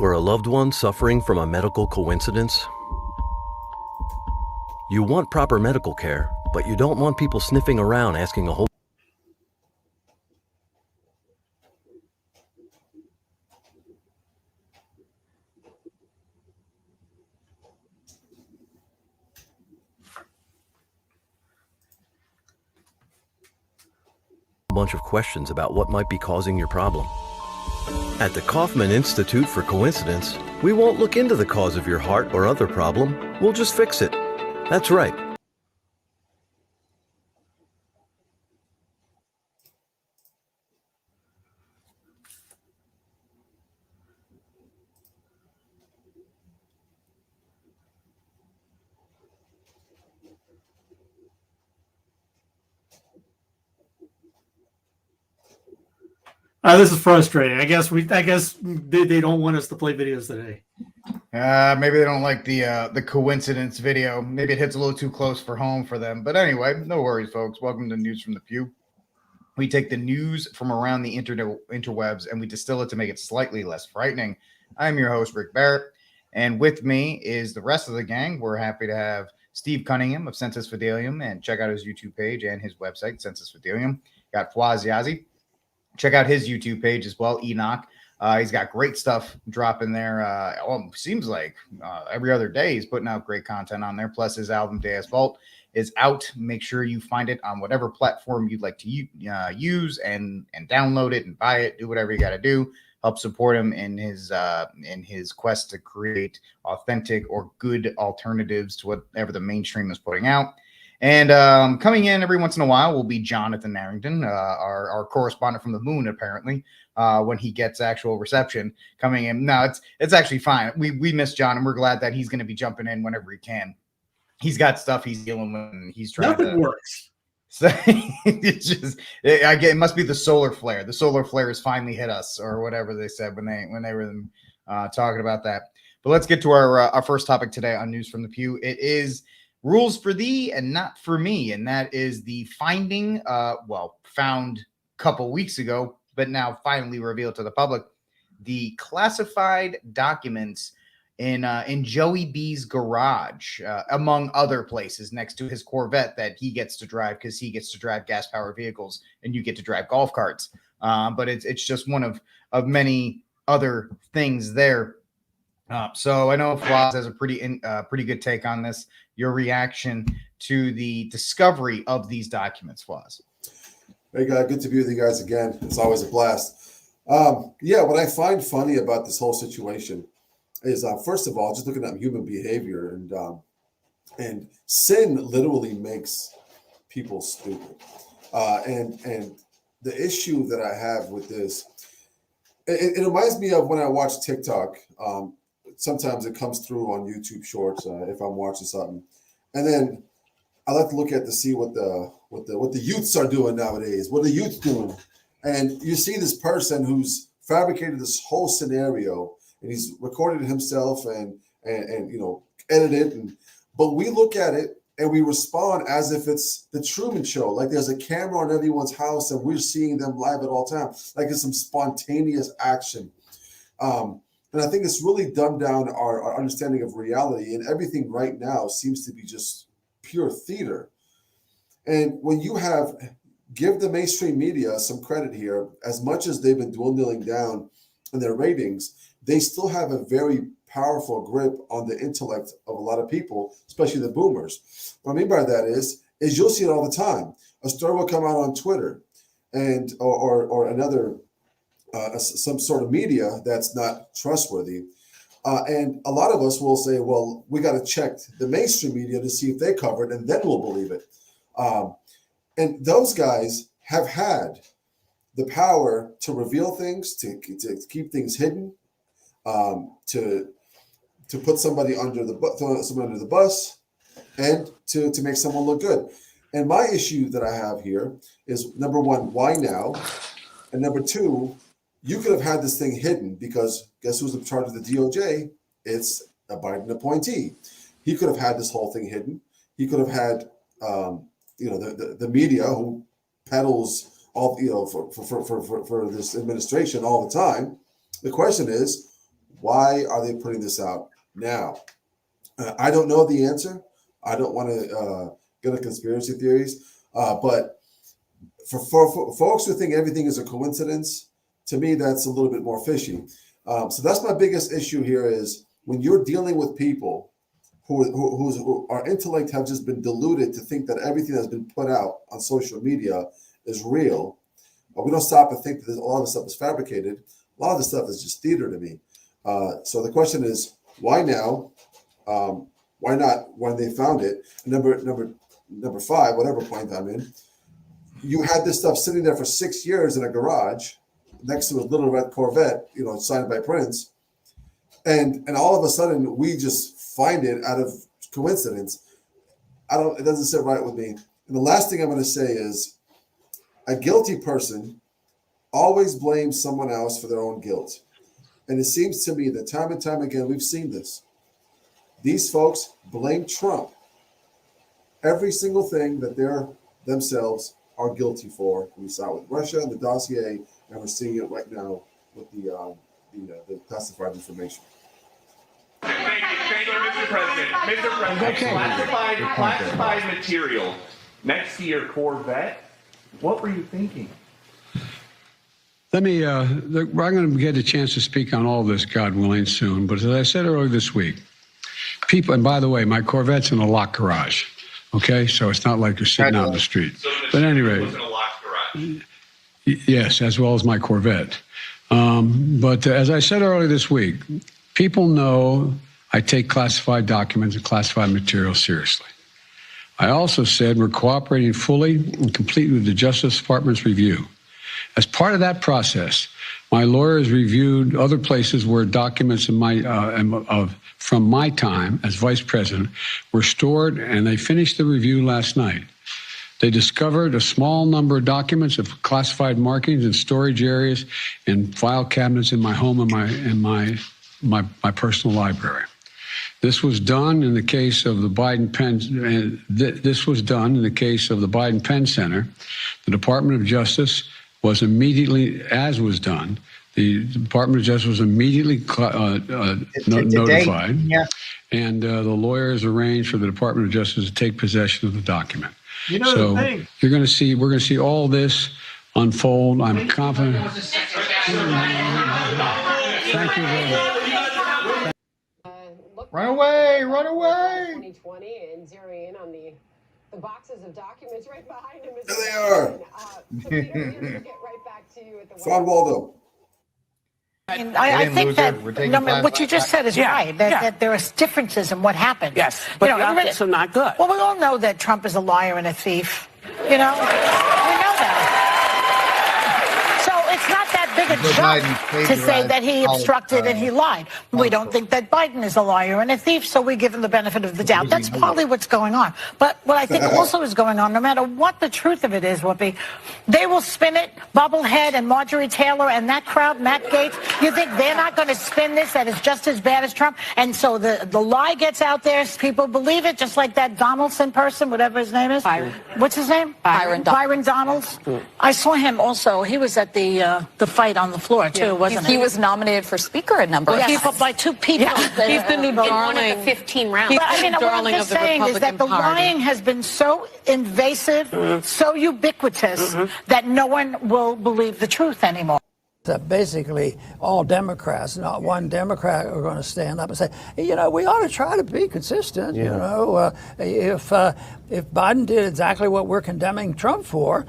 or a loved one suffering from a medical coincidence? You want proper medical care, but you don't want people sniffing around asking a whole bunch of questions about what might be causing your problem. At the Kaufman Institute for Coincidence, we won't look into the cause of your heart or other problem. We'll just fix it. That's right. This is frustrating. I guess they don't want us to play videos today. Maybe they don't like the coincidence video. Maybe it hits a little too close for home for them. But anyway, no worries, folks. Welcome to News from the Pew. We take the news from around the interwebs and we distill it to make it slightly less frightening. I'm your host, Rick Barrett, and with me is the rest of the gang. We're happy to have Steve Cunningham of Sensus Fidelium, and check out his YouTube page and his website, Sensus Fidelium. Got Fawaz Yazi. Check out his YouTube page as well, Enoch. He's got great stuff dropping there. Seems like every other day he's putting out great content on there. Plus his album Deus Vault is out. Make sure you find it on whatever platform you'd like to use and download it and buy it. Do whatever you got to do. Help support him in his quest to create authentic or good alternatives to whatever the mainstream is putting out. And coming in every once in a while will be Jonathan Narrington, our correspondent from the moon, apparently, when he gets actual reception coming in. No, it's actually fine. We miss John, and we're glad that he's going to be jumping in whenever he can. He's got stuff he's dealing with, and he's trying Nothing works. So it's just, I get, it must be the solar flare. The solar flare has finally hit us, or whatever they said when they were talking about that. But let's get to our first topic today on News from the Pew. It is rules for thee and not for me, and that is the finding, found a couple weeks ago, but now finally revealed to the public, the classified documents in Joey B's garage, among other places, next to his Corvette that he gets to drive because he gets to drive gas-powered vehicles, and you get to drive golf carts. But it's just one of many other things there. So I know Fawaz has a pretty good take on this. Your reaction to the discovery of these documents, Fawaz? Hey, guys, good to be with you guys again. It's always a blast. What I find funny about this whole situation is, first of all, just looking at human behavior, and sin literally makes people stupid. And the issue that I have with this, it reminds me of when I watch TikTok. Sometimes it comes through on YouTube Shorts if I'm watching something, and then I like to look at to see what the youths are doing nowadays. What are the youths doing? And you see this person who's fabricated this whole scenario, and he's recorded it himself and edited it. But we look at it and we respond as if it's the Truman Show, like there's a camera on everyone's house and we're seeing them live at all times, like it's some spontaneous action. And I think it's really dumbed down our understanding of reality, and everything right now seems to be just pure theater. And when you give the mainstream media some credit here, as much as they've been dwindling down in their ratings, they still have a very powerful grip on the intellect of a lot of people, especially the boomers. What I mean by that is you'll see it all the time. A story will come out on Twitter and or another some sort of media that's not trustworthy. And a lot of us will say, well, we got to check the mainstream media to see if they cover it, and then we'll believe it. And those guys have had the power to reveal things, to keep things hidden, to put somebody under the bus, and to make someone look good. And my issue that I have here is, number one, why now? And number two, you could have had this thing hidden because guess who's in charge of the DOJ? It's a Biden appointee. He could have had this whole thing hidden. He could have had, the media who peddles all, for this administration all the time. The question is, Why are they putting this out now? I don't know the answer. I don't want to get into conspiracy theories, but for folks who think everything is a coincidence, to me, that's a little bit more fishy. So that's my biggest issue here is when you're dealing with people who our intellect have just been diluted to think that everything that's been put out on social media is real. We don't stop and think that a lot of the stuff is fabricated. A lot of the stuff is just theater to me. So the question is, why now? Why not when they found it? Number 5, whatever point I'm in, you had this stuff sitting there for 6 years in a garage next to a little red Corvette, signed by Prince, and all of a sudden we just find it out of coincidence. It doesn't sit right with me. And the last thing I'm going to say is, a guilty person always blames someone else for their own guilt. And it seems to me that time and time again, we've seen this. These folks blame Trump. Every single thing that they're themselves are guilty for. We saw it with Russia and the dossier, and we're seeing it right now with the classified information. Thank you, Mr. President. Mr. President, okay. Classified material next to your Corvette. What were you thinking? Let me, I'm going to get a chance to speak on all this, God willing, soon. But as I said earlier this week, people, and by the way, my Corvette's in a locked garage. Okay, so it's not like you're sitting out in the street. So but anyway, was in a locked garage. Yes, as well as my Corvette. But as I said earlier this week, people know I take classified documents and classified material seriously. I also said we're cooperating fully and completely with the Justice Department's review. As part of that process, my lawyers reviewed other places where documents from my time as vice president were stored, and they finished the review last night. They discovered a small number of documents of classified markings in storage areas and file cabinets in my home and my personal library. This was done in the case of the Biden Penn. This was done in the case of the Biden Penn Center. The Department of Justice was immediately, as was done, the Department of Justice was immediately notified, and the lawyers arranged for the Department of Justice to take possession of the document. So we're going to see all this unfold. I'm confident. Thank you very much. Run away! 2020 and zeroing in on the boxes of documents right behind him. There they are. Get right back to you at the Ron Waldo. And I think that what you just said is right, that there are differences in what happened. Yes, but the optics are not good. Well, we all know that Trump is a liar and a thief. We know that. So it's not that big a jump to say that he obstructed and he lied. We don't think that Biden is a liar and a thief, so we give him the benefit of the doubt. That's partly what's going on. But what I think also is going on, no matter what the truth of it is, Whoopi, they will spin it, Bubblehead and Marjorie Taylor and that crowd, Matt Gaetz. You think they're not going to spin this, that it's just as bad as Trump? And so the lie gets out there, people believe it, just like that Donaldson person, whatever his name is. Byron. What's his name? Byron Donalds. I saw him also. He was at the fight on the floor, too, wasn't he? He was nominated for speaker a number of times. By two people. Yeah. He's the new darling. One of the 15 rounds. But I mean, what I'm just saying is that the lying has been so invasive, so ubiquitous, that no one will believe the truth anymore. That basically all Democrats, not one Democrat, are going to stand up and say, we ought to try to be consistent. If Biden did exactly what we're condemning Trump for,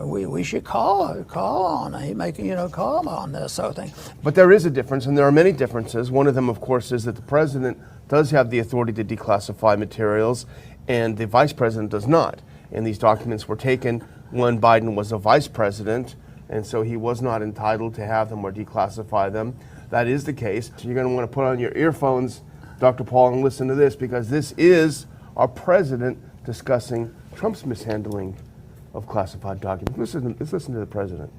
we should call on him, on this sort of thing. But there is a difference, and there are many differences. One of them, of course, is that the president does have the authority to declassify materials, and the vice president does not. And these documents were taken when Biden was a vice president, and so he was not entitled to have them or declassify them. That is the case. So you're going to want to put on your earphones, Dr. Paul, and listen to this, because this is our president discussing Trump's mishandling of classified documents. Let's listen to the president.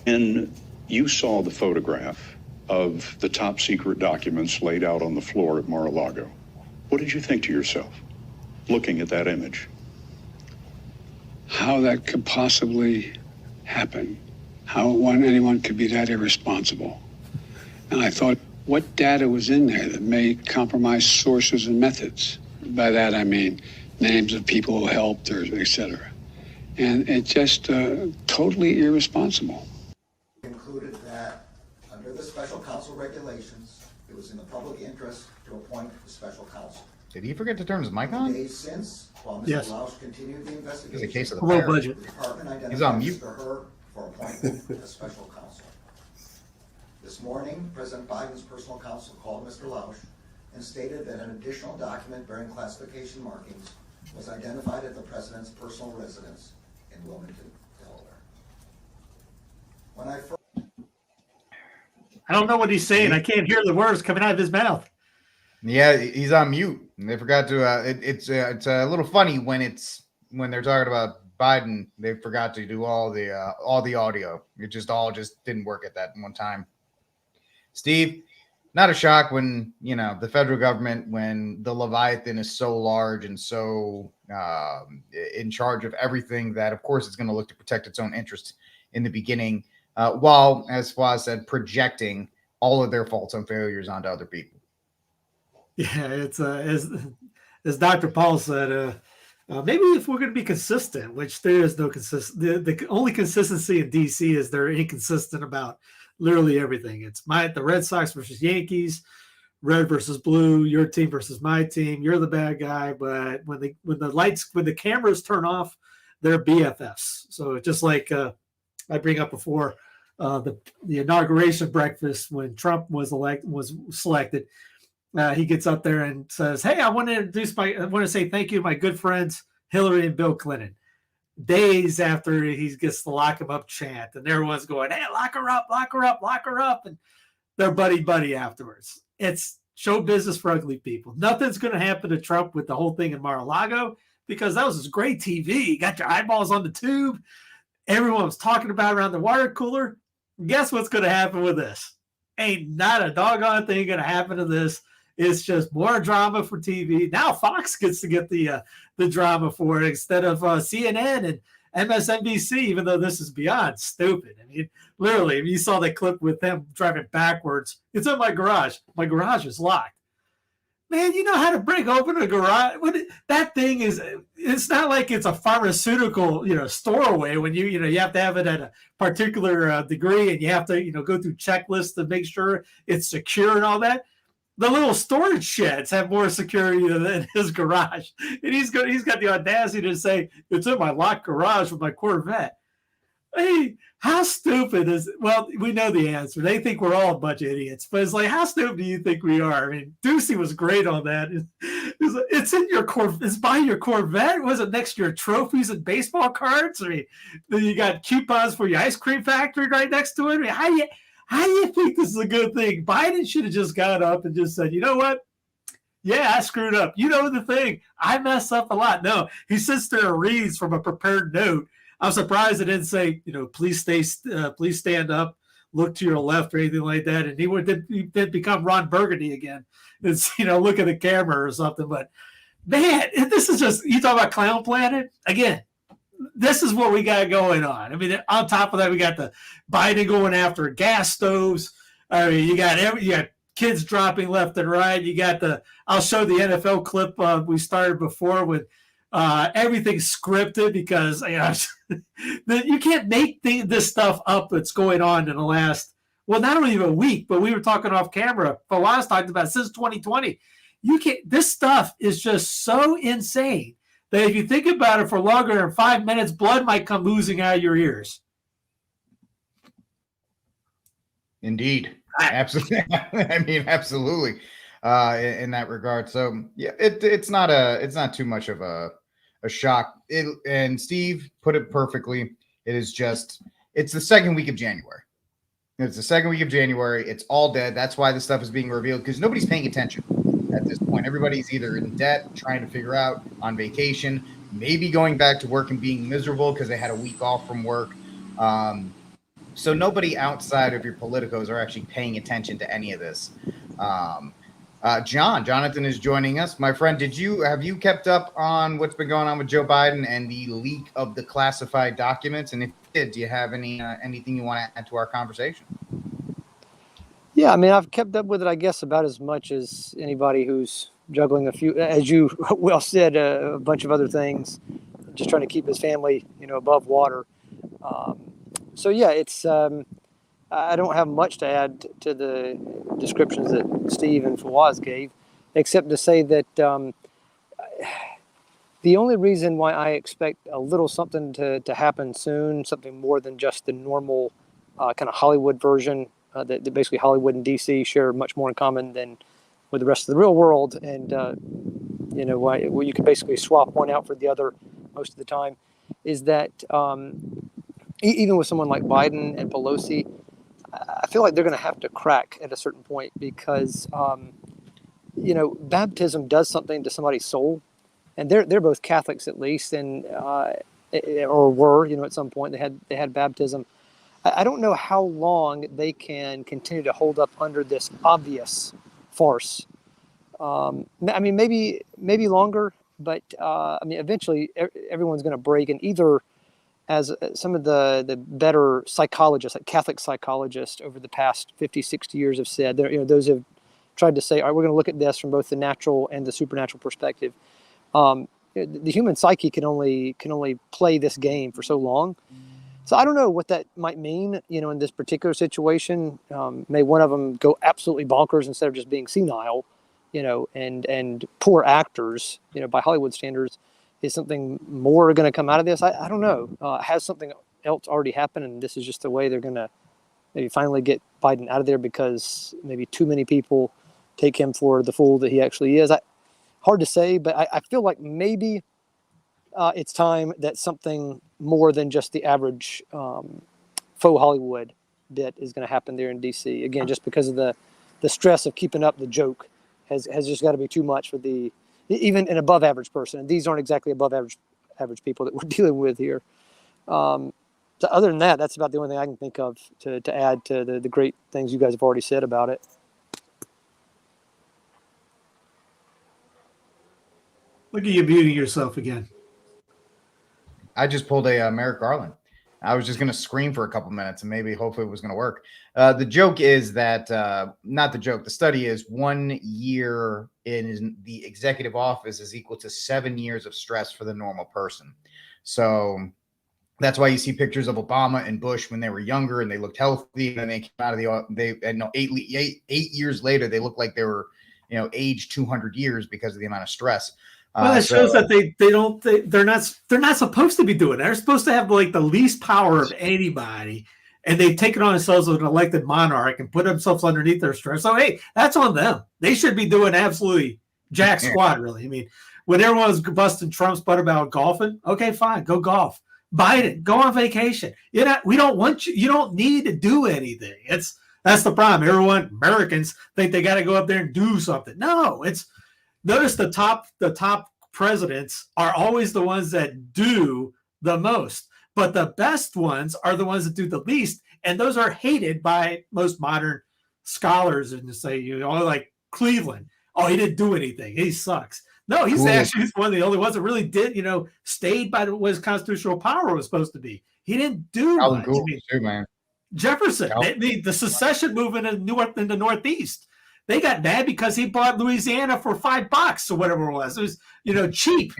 And you saw the photograph of the top secret documents laid out on the floor at Mar-a-Lago. What did you think to yourself, looking at that image? How that could possibly happen, how anyone could be that irresponsible. And I thought, what data was in there that may compromise sources and methods? By that I mean names of people who helped, or et cetera. And it's just totally irresponsible. Concluded that under the special counsel regulations, it was in the public interest to appoint the special counsel. Did he forget to turn his mic on? Days since, while Mr. Yes. Lausch continued the investigation, It's a case of the Low fire. budget. the department identified He's on mute. Mr. Hur for appointment as special counsel. This morning, President Biden's personal counsel called Mr. Lausch and stated that an additional document bearing classification markings was identified at the president's personal residence in Wilmington, Delaware. When I first I don't know what he's saying. I can't hear the words coming out of his mouth. Yeah, he's on mute. And they forgot to. It's a little funny when they're talking about Biden. They forgot to do all the audio. It just didn't work at that one time. Steve, not a shock when the federal government, when the Leviathan is so large and so in charge of everything, that of course it's going to look to protect its own interests in the beginning, while, as Fawaz said, projecting all of their faults and failures onto other people. Yeah, it's as Dr. Paul said, maybe if we're going to be consistent, which there is no consistent, the only consistency in DC is they're inconsistent about literally everything. It's the Red Sox versus Yankees, red versus blue, your team versus my team. You're the bad guy, but when the cameras turn off, they're BFFs. So just like I bring up before, the inauguration breakfast when Trump was selected. He gets up there and says, "Hey, I want to say thank you to my good friends Hillary and Bill Clinton." Days after he gets the lock him up chant, and everyone's going, "Hey, lock her up, lock her up, lock her up," and they're buddy afterwards. It's show business for ugly people. Nothing's going to happen to Trump with the whole thing in Mar-a-Lago because that was his great TV. You got your eyeballs on the tube. Everyone was talking about it around the water cooler. Guess what's going to happen with this? Ain't not a doggone thing going to happen to this. It's just more drama for TV. Now Fox gets to get the drama for it instead of CNN and MSNBC, even though this is beyond stupid. I mean, literally, if you saw that clip with them driving backwards, it's in my garage. My garage is locked. Man, you know how to break open a garage? That thing is, it's not like it's a pharmaceutical, storeway when you have to have it at a particular degree and you have to, go through checklists to make sure it's secure and all that. The little storage sheds have more security than his garage. And he's got the audacity to say, it's in my locked garage with my Corvette. Hey, how stupid is it? Well, we know the answer. They think we're all a bunch of idiots. But it's like, how stupid do you think we are? I mean, Ducey was great on that. It's in your Corvette. It's by your Corvette. Was it next to your trophies and baseball cards? I mean, then you got coupons for your ice cream factory right next to it. I mean, how do you think this is a good thing? Biden should have just got up and just said, you know what? Yeah, I screwed up. You know the thing. I mess up a lot. No, he sits there and reads from a prepared note. I'm surprised it didn't say, please stand up, look to your left or anything like that. And he did become Ron Burgundy again. It's, look at the camera or something. But man, this is just, you talk about Clown Planet again. This is what we got going on. I mean, on top of that, we got the Biden going after gas stoves. I mean, you got kids dropping left and right. You got I'll show the NFL clip we started before with everything scripted because you can't make this stuff up that's going on in the last, not only a week, but we were talking off camera. Fawaz talked about since 2020. This stuff is just so insane that if you think about it for longer than 5 minutes, blood might come oozing out of your ears. Indeed. Absolutely. I mean, absolutely. In that regard. So yeah, it's not too much of a shock. And Steve put it perfectly. It's the second week of January. It's the second week of January. It's all dead. That's why this stuff is being revealed, because nobody's paying attention at this point. Everybody's either in debt, trying to figure out, on vacation, maybe going back to work and being miserable because they had a week off from work. So nobody outside of your politicos are actually paying attention to any of this. Jonathan is joining us. My friend, have you kept up on what's been going on with Joe Biden and the leak of the classified documents? And if you did, do you have anything you want to add to our conversation? Yeah, I mean, I've kept up with it, I guess, about as much as anybody who's juggling a few, as you well said, a bunch of other things, just trying to keep his family, above water. So yeah, it's. I don't have much to add to the descriptions that Steve and Fawaz gave, except to say that the only reason why I expect a little something to happen soon, something more than just the normal kind of Hollywood version, that basically Hollywood and DC share much more in common than with the rest of the real world, and why you can basically swap one out for the other most of the time, is that even with someone like Biden and Pelosi, I feel like they're going to have to crack at a certain point because, baptism does something to somebody's soul, and they're both Catholics at least, and or were, at some point they had baptism. I don't know how long they can continue to hold up under this obvious farce. I mean, maybe longer, but eventually everyone's going to break, and either, as some of the better psychologists, like Catholic psychologists over the past 50, 60 years have said, those have tried to say, all right, we're going to look at this from both the natural and the supernatural perspective. The human psyche can only play this game for so long. So I don't know what that might mean, in this particular situation. May one of them go absolutely bonkers instead of just being senile, and poor actors, by Hollywood standards. Is something more going to come out of this? I don't know. Has something else already happened, and this is just the way they're going to maybe finally get Biden out of there because maybe too many people take him for the fool that he actually is? Hard to say, but I feel like maybe it's time that something more than just the average faux Hollywood bit is going to happen there in D.C. Again, just because of the stress of keeping up the joke has just got to be too much for even an above average person. And these aren't exactly above average people that we're dealing with here. So other than that, that's about the only thing I can think of to add to the great things you guys have already said about it. Look at you muting yourself again. I just pulled a Merrick Garland. I was just going to scream for a couple minutes and maybe hopefully it was going to work. The joke is that, not the joke, the study is 1 year in the executive office is equal to 7 years of stress for the normal person. So that's why you see pictures of Obama and Bush when they were younger and they looked healthy. And then they came out of eight years later, they looked like they were, aged 200 years because of the amount of stress. Well, that shows that they're not supposed to be doing that. They're supposed to have like the least power of anybody, and they've taken on themselves as an elected monarch and put themselves underneath their stress. So hey, that's on them. They should be doing absolutely jack squat, really. I mean, when everyone was busting Trump's butt about golfing, okay, fine, go golf. Biden, go on vacation. We don't want you. You don't need to do anything. That's the problem. Americans think they got to go up there and do something. No, notice the top presidents are always the ones that do the most, but the best ones are the ones that do the least, and those are hated by most modern scholars. And to say, like Cleveland, oh, he didn't do anything, he sucks. No, he's actually one of the only ones that really did, stayed by what his constitutional power was supposed to be. He didn't do much. Too, man. Jefferson, the secession movement in the Northeast. They got mad because he bought Louisiana for $5 or whatever it was. It was, cheap,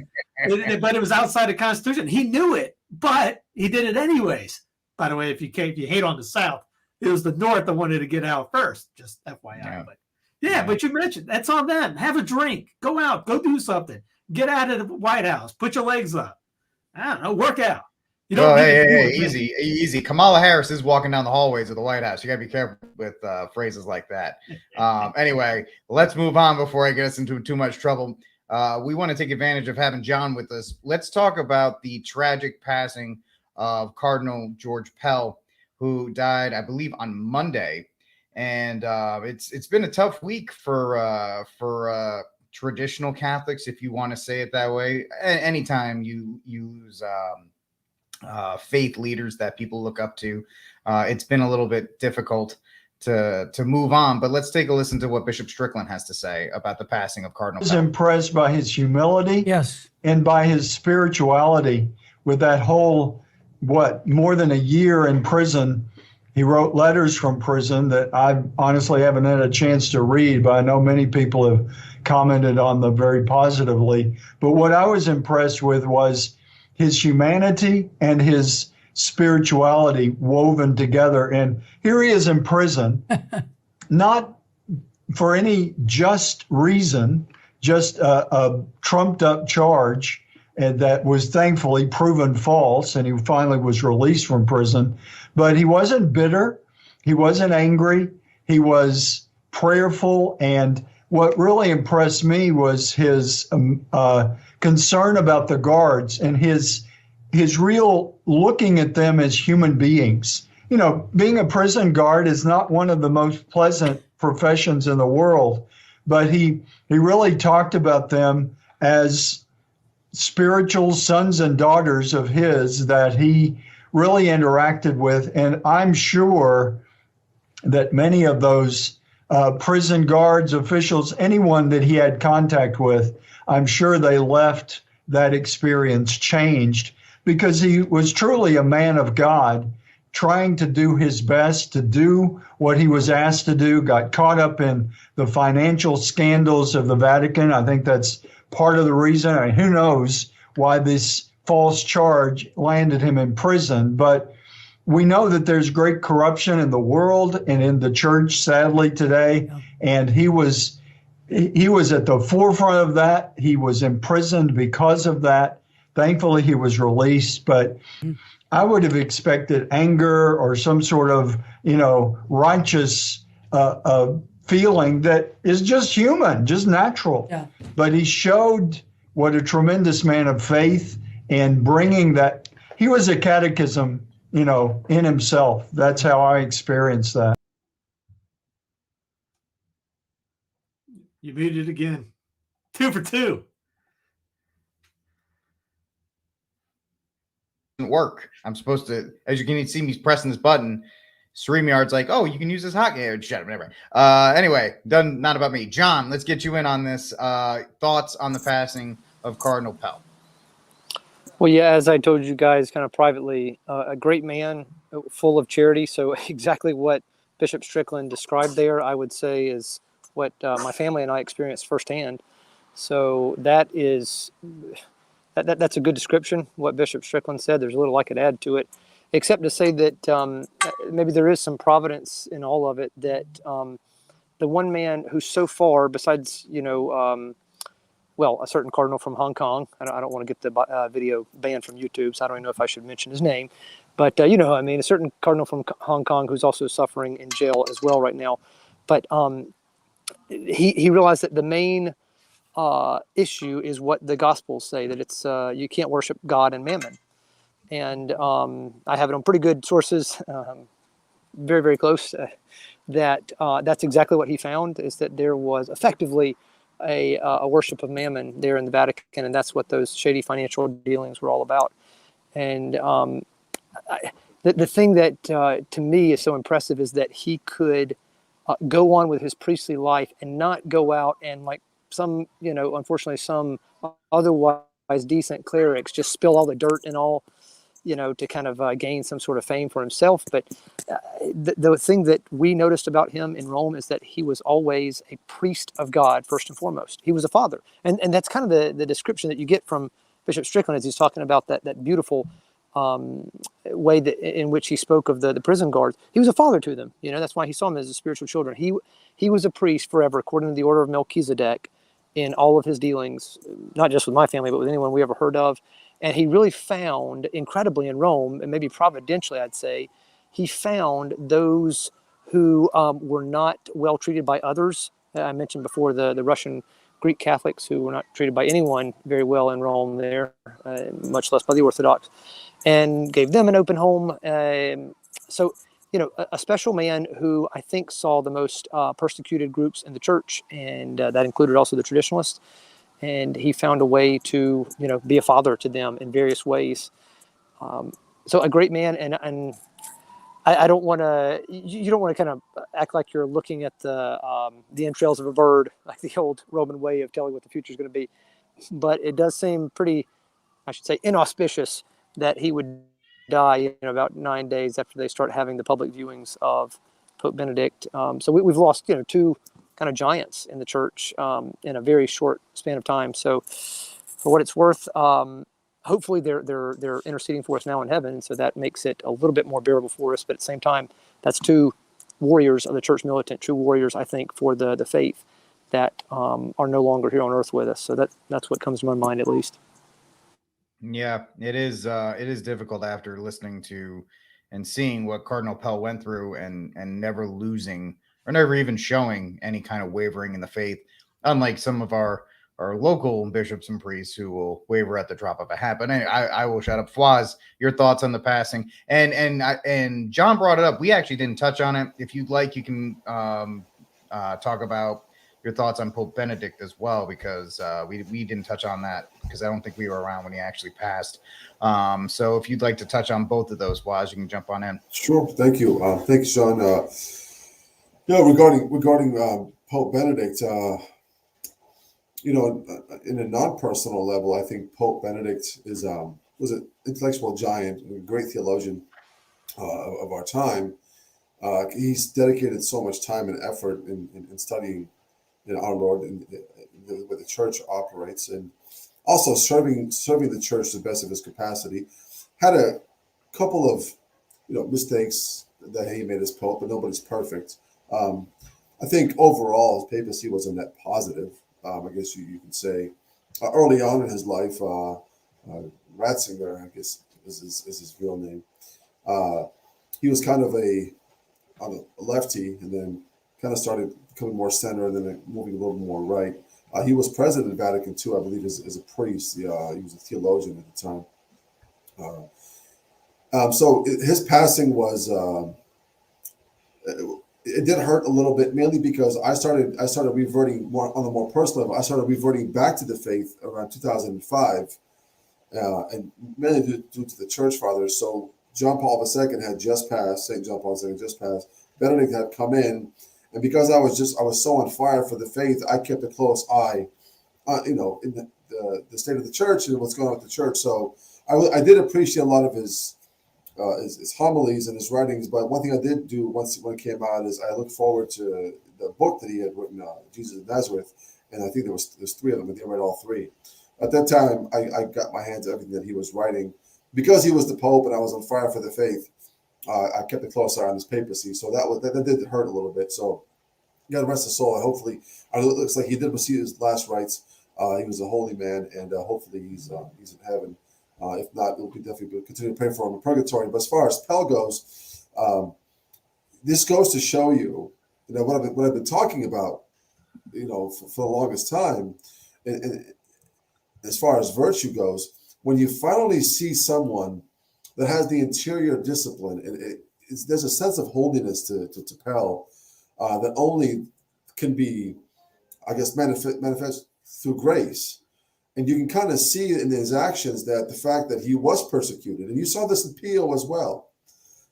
but it was outside the Constitution. He knew it, but he did it anyways. By the way, if you hate on the South, it was the North that wanted to get out first. Just FYI. Yeah. But you mentioned that's on them. Have a drink, go out, go do something, get out of the White House, put your legs up. I don't know, work out. Easy. Kamala Harris is walking down the hallways of the White House. You got to be careful with phrases like that. Anyway, let's move on before I get us into too much trouble. We want to take advantage of having John with us. Let's talk about the tragic passing of Cardinal George Pell, who died, I believe, on Monday. And it's been a tough week for traditional Catholics, if you want to say it that way. Anytime you use faith leaders that people look up to, it's been a little bit difficult to move on. But let's take a listen to what Bishop Strickland has to say about the passing of Cardinal Pell. I was impressed by his humility, yes, and by his spirituality with that whole, more than a year in prison He wrote letters from prison that I honestly haven't had a chance to read, but I know many people have commented on them very positively. But what I was impressed with was his humanity and his spirituality woven together. And here he is in prison, not for any just reason, just a trumped up charge, and that was thankfully proven false, and he finally was released from prison. But he wasn't bitter, he wasn't angry, he was prayerful, and what really impressed me was his concern about the guards and his real looking at them as human beings. You know, being a prison guard is not one of the most pleasant professions in the world, but he really talked about them as spiritual sons and daughters of his that he really interacted with. And I'm sure that many of those prison guards, officials, anyone that he had contact with, I'm sure they left that experience changed, because he was truly a man of God, trying to do his best to do what he was asked to do, got caught up in the financial scandals of the Vatican. I think that's part of the reason. I mean, who knows why this false charge landed him in prison, but we know that there's great corruption in the world and in the church, sadly, today. Yeah. And he was at the forefront of that. He was imprisoned because of that. Thankfully, he was released, but I would have expected anger or some sort of, righteous feeling that is just human, just natural. Yeah. But he showed what a tremendous man of faith, and bringing that. He was a catechism, in himself. That's how I experienced that. You muted again. 2 for 2. Work. I'm supposed to, as you can see me pressing this button, StreamYard's like, oh, you can use this hotkey. Shut up, whatever. Anyway, not about me. John, let's get you in on this. Thoughts on the passing of Cardinal Pell? Well, yeah, as I told you guys kind of privately, a great man, full of charity. So exactly what Bishop Strickland described there, I would say, is what my family and I experienced firsthand. So that's a good description, what Bishop Strickland said. There's a little I could add to it, except to say that maybe there is some providence in all of it, that the one man who so far, besides, a certain cardinal from Hong Kong, I don't want to get the video banned from YouTube, so I don't even know if I should mention his name, but a certain cardinal from Hong Kong who's also suffering in jail as well right now. But he realized that the main issue is what the Gospels say, that it's you can't worship God and mammon. And I have it on pretty good sources, very, very close, that's exactly what he found, is that there was effectively a worship of mammon there in the Vatican, and that's what those shady financial dealings were all about. And the thing that to me is so impressive is that he could go on with his priestly life and not go out and, like some, unfortunately some otherwise decent clerics, just spill all the dirt and all, to kind of gain some sort of fame for himself. But the thing that we noticed about him in Rome is that he was always a priest of God, first and foremost. He was a father. And that's kind of the description that you get from Bishop Strickland as he's talking about that beautiful way in which he spoke of the prison guards. He was a father to them. That's why he saw them as spiritual children. He was a priest forever, according to the order of Melchizedek, in all of his dealings, not just with my family, but with anyone we ever heard of. And he really found, incredibly in Rome, and maybe providentially, I'd say, he found those who were not well treated by others. I mentioned before the Russian Greek Catholics who were not treated by anyone very well in Rome there, much less by the Orthodox, and gave them an open home. So, a special man who I think saw the most persecuted groups in the church, and that included also the traditionalists. And he found a way to, be a father to them in various ways. So a great man, and I don't want to. You don't want to kind of act like you're looking at the entrails of a bird, like the old Roman way of telling what the future is going to be. But it does seem pretty, I should say, inauspicious that he would die in about 9 days after they start having the public viewings of Pope Benedict. So we've lost, two kind of giants in the church in a very short span of time. So for what it's worth, hopefully they're interceding for us now in heaven, and so that makes it a little bit more bearable for us. But at the same time, that's two warriors of the church militant, true warriors, I think, for the faith that are no longer here on earth with us. So that's what comes to my mind, at least. Yeah, it is difficult after listening to and seeing what Cardinal Pell went through and never losing or never even showing any kind of wavering in the faith, unlike some of our local bishops and priests who will waver at the drop of a hat. But anyway, I will shut up. Fwaz, your thoughts on the passing, and John brought it up. We actually didn't touch on it. If you'd like, you can talk about your thoughts on Pope Benedict as well, because we didn't touch on that because I don't think we were around when he actually passed. So if you'd like to touch on both of those, Waz, you can jump on in. Sure. Thank you. Thank you, Sean. Regarding Pope Benedict, in a non-personal level, I think Pope Benedict was an intellectual giant, a great theologian of our time. He's dedicated so much time and effort in studying our Lord and the way the church operates, and also serving the church to the best of his capacity. Had a couple of mistakes that he made as Pope, but nobody's perfect. I think overall his papacy was a net positive. I guess you can say early on in his life, Ratzinger, I guess is his real name. He was kind of a lefty, and then kind of started becoming more center, and then moving a little more right. He was president of Vatican II, I believe, as a priest. He was a theologian at the time. So his passing was it did hurt a little bit, mainly because I started reverting more on a more personal level. I started reverting back to the faith around 2005, and mainly due to the church fathers. So John Paul II had just passed. St. John Paul II just passed. Benedict had come in, and because I was so on fire for the faith, I kept a close eye, in the state of the church and what's going on with the church. So I did appreciate a lot of his homilies and his writings. But one thing I did do when it came out is I looked forward to the book that he had written, Jesus of Nazareth, and I think there's three of them, and I read all three. At that time, I got my hands on everything that he was writing. Because he was the Pope and I was on fire for the faith, I kept a close eye on his papacy. So that did hurt a little bit. So God rest his soul. Hopefully, it looks like he did receive his last rites. He was a holy man, and hopefully he's in heaven. If not, we'll definitely continue to pray for him in purgatory. But as far as Pell goes, this goes to show you, what I've been talking about, for the longest time, and as far as virtue goes. When you finally see someone that has the interior discipline, and there's a sense of holiness to Pell that only can be, I guess, manifest through grace. And you can kind of see in his actions that the fact that he was persecuted, and you saw this in Pio as well,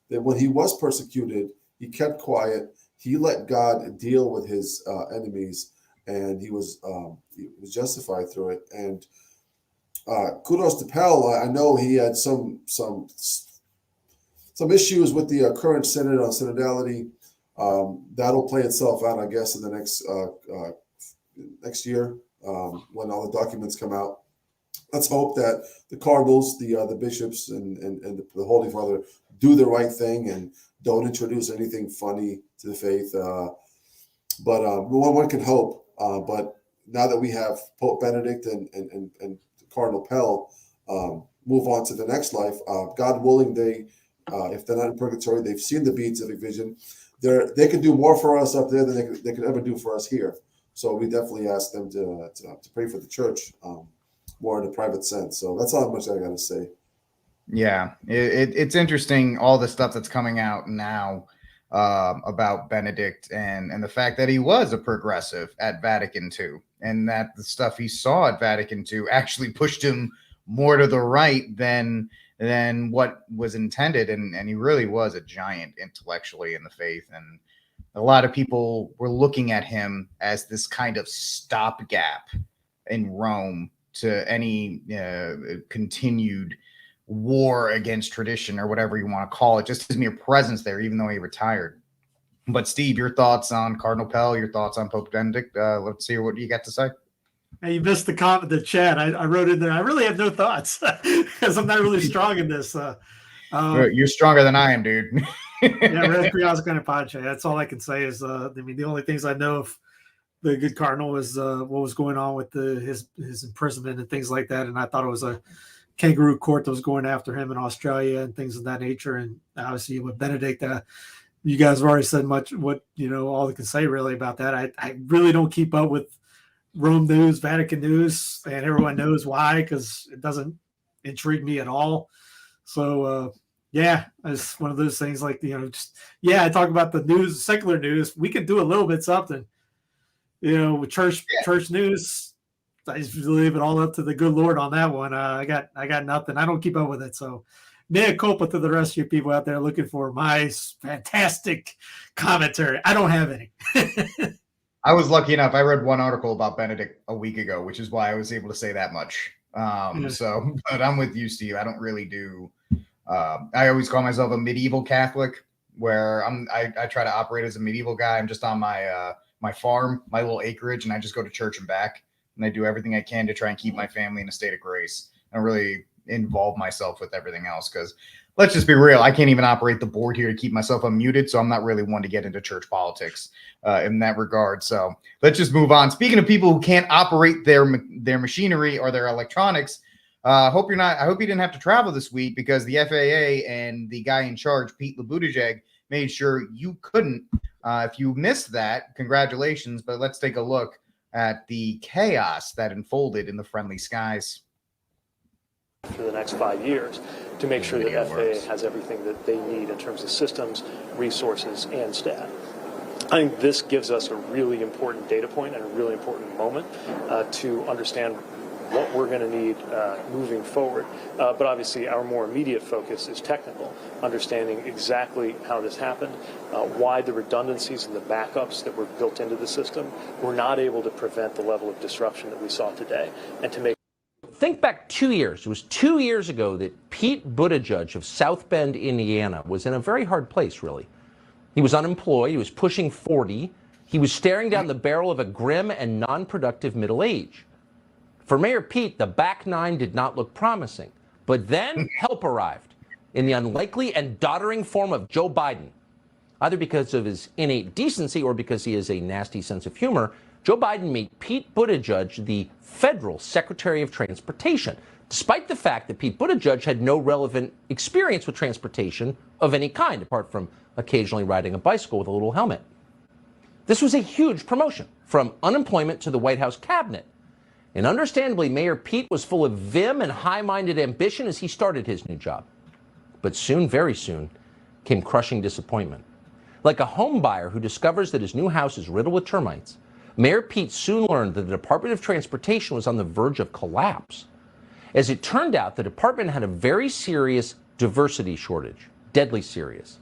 that when he was persecuted, he kept quiet. He let God deal with his enemies, and he was justified through it. And kudos to Pell. I know he had some issues with the current synod on synodality. That'll play itself out, I guess, in the next year when all the documents come out. Let's hope that the cardinals, the bishops, and the Holy Father do the right thing and don't introduce anything funny to the faith. But one can hope. But now that we have Pope Benedict and Cardinal Pell move on to the next life, God willing, if they're not in purgatory, they've seen the beatific vision. They can do more for us up there than they could ever do for us here. So we definitely ask them to pray for the church more in a private sense. So that's all much I got to say. Yeah, it's interesting, all the stuff that's coming out now about Benedict and the fact that he was a progressive at Vatican II, and that the stuff he saw at Vatican II actually pushed him more to the right than what was intended. And he really was a giant intellectually in the faith. And a lot of people were looking at him as this kind of stopgap in Rome to any continued war against tradition or whatever you want to call it, just his mere presence there, even though he retired. But Steve, your thoughts on Cardinal Pell, your thoughts on Pope Benedict? Let's hear what you got to say. Hey, you missed the chat. I wrote in there. I really have no thoughts because I'm not really strong in this. You're stronger than I am, dude. Yeah, Red Creole's kind of podcast. That's all I can say is, I mean, the only things I know of the good Cardinal is what was going on with his imprisonment and things like that. And I thought it was a kangaroo court that was going after him in Australia and things of that nature. And obviously with Benedict, you guys have already said much what, all I can say really about that. I really don't keep up with Rome news, Vatican news, and everyone knows why, because it doesn't intrigue me at all. So, yeah, it's one of those things like, I talk about the news, secular news. We can do a little bit something, with church news. I just leave it all up to the good Lord on that one. I got nothing. I don't keep up with it. So mea culpa to the rest of you people out there looking for my fantastic commentary. I don't have any. I was lucky enough. I read one article about Benedict a week ago, which is why I was able to say that much. So, but I'm with you, Steve. I don't really do. I always call myself a medieval Catholic, where I try to operate as a medieval guy. I'm just on my my farm, my little acreage, and I just go to church and back, and I do everything I can to try and keep my family in a state of grace. I don't really involve myself with everything else because let's just be real. I can't even operate the board here to keep myself unmuted, so I'm not really one to get into church politics in that regard. So let's just move on. Speaking of people who can't operate their machinery or their electronics, I hope you didn't have to travel this week because the FAA and the guy in charge, Pete Buttigieg, made sure you couldn't. If you missed that, congratulations. But let's take a look at the chaos that unfolded in the friendly skies for the next 5 years to make sure that FAA has everything that they need in terms of systems, resources, and staff. I think this gives us a really important data point and a really important moment to understand what we're going to need moving forward. But obviously our more immediate focus is technical, understanding exactly how this happened, why the redundancies and the backups that were built into the system were not able to prevent the level of disruption that we saw today, and to make. Think back 2 years. It was 2 years ago that Pete Buttigieg of South Bend, Indiana, was in a very hard place, really. He was unemployed. He was pushing 40. He was staring down the barrel of a grim and non-productive middle age. For Mayor Pete, the back nine did not look promising. But then help arrived in the unlikely and doddering form of Joe Biden. Either because of his innate decency or because he has a nasty sense of humor, Joe Biden made Pete Buttigieg the federal Secretary of Transportation, despite the fact that Pete Buttigieg had no relevant experience with transportation of any kind, apart from occasionally riding a bicycle with a little helmet. This was a huge promotion, from unemployment to the White House cabinet. And understandably, Mayor Pete was full of vim and high-minded ambition as he started his new job. But soon, very soon, came crushing disappointment. Like a home buyer who discovers that his new house is riddled with termites, Mayor Pete soon learned that the Department of Transportation was on the verge of collapse. As it turned out, the department had a very serious diversity shortage, deadly serious.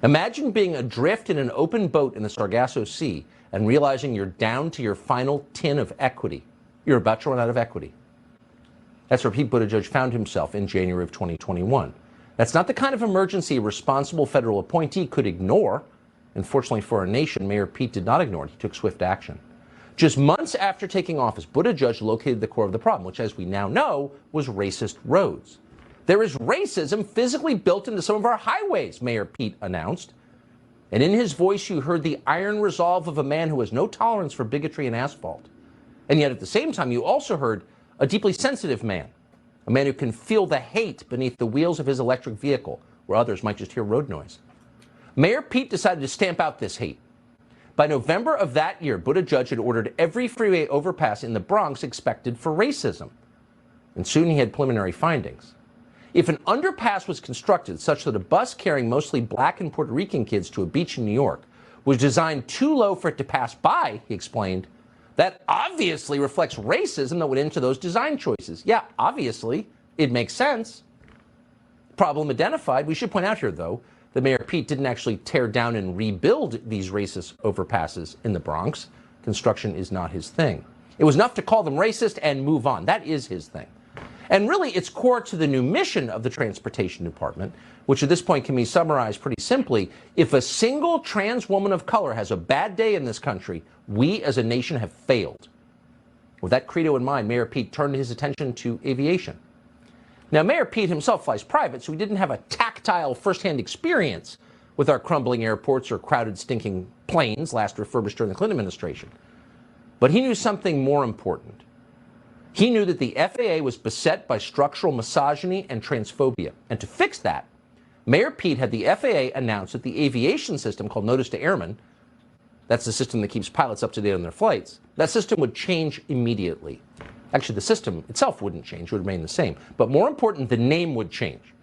Imagine being adrift in an open boat in the Sargasso Sea and realizing you're down to your final tin of equity. You're about to run out of equity. That's where Pete Buttigieg found himself in January of 2021. That's not the kind of emergency a responsible federal appointee could ignore. And fortunately for our nation, Mayor Pete did not ignore it. He took swift action. Just months after taking office, Buttigieg located the core of the problem, which, as we now know, was racist roads. There is racism physically built into some of our highways, Mayor Pete announced. And in his voice, you heard the iron resolve of a man who has no tolerance for bigotry and asphalt. And yet at the same time, you also heard a deeply sensitive man, a man who can feel the hate beneath the wheels of his electric vehicle, where others might just hear road noise. Mayor Pete decided to stamp out this hate. By November of that year, Buttigieg had ordered every freeway overpass in the Bronx inspected for racism. And soon he had preliminary findings. If an underpass was constructed such that a bus carrying mostly black and Puerto Rican kids to a beach in New York was designed too low for it to pass by, he explained, that obviously reflects racism that went into those design choices. Yeah, obviously, it makes sense. Problem identified. We should point out here, though, that Mayor Pete didn't actually tear down and rebuild these racist overpasses in the Bronx. Construction is not his thing. It was enough to call them racist and move on. That is his thing. And really, it's core to the new mission of the Transportation Department, which at this point can be summarized pretty simply. If a single trans woman of color has a bad day in this country, we as a nation have failed. With that credo in mind, Mayor Pete turned his attention to aviation. Now, Mayor Pete himself flies private, so he didn't have a tactile firsthand experience with our crumbling airports or crowded, stinking planes, last refurbished during the Clinton administration. But he knew something more important. He knew that the FAA was beset by structural misogyny and transphobia. And to fix that, Mayor Pete had the FAA announce that the aviation system called Notice to Airmen, that's the system that keeps pilots up to date on their flights, that system would change immediately. Actually, the system itself wouldn't change, it would remain the same. But more important, the name would change.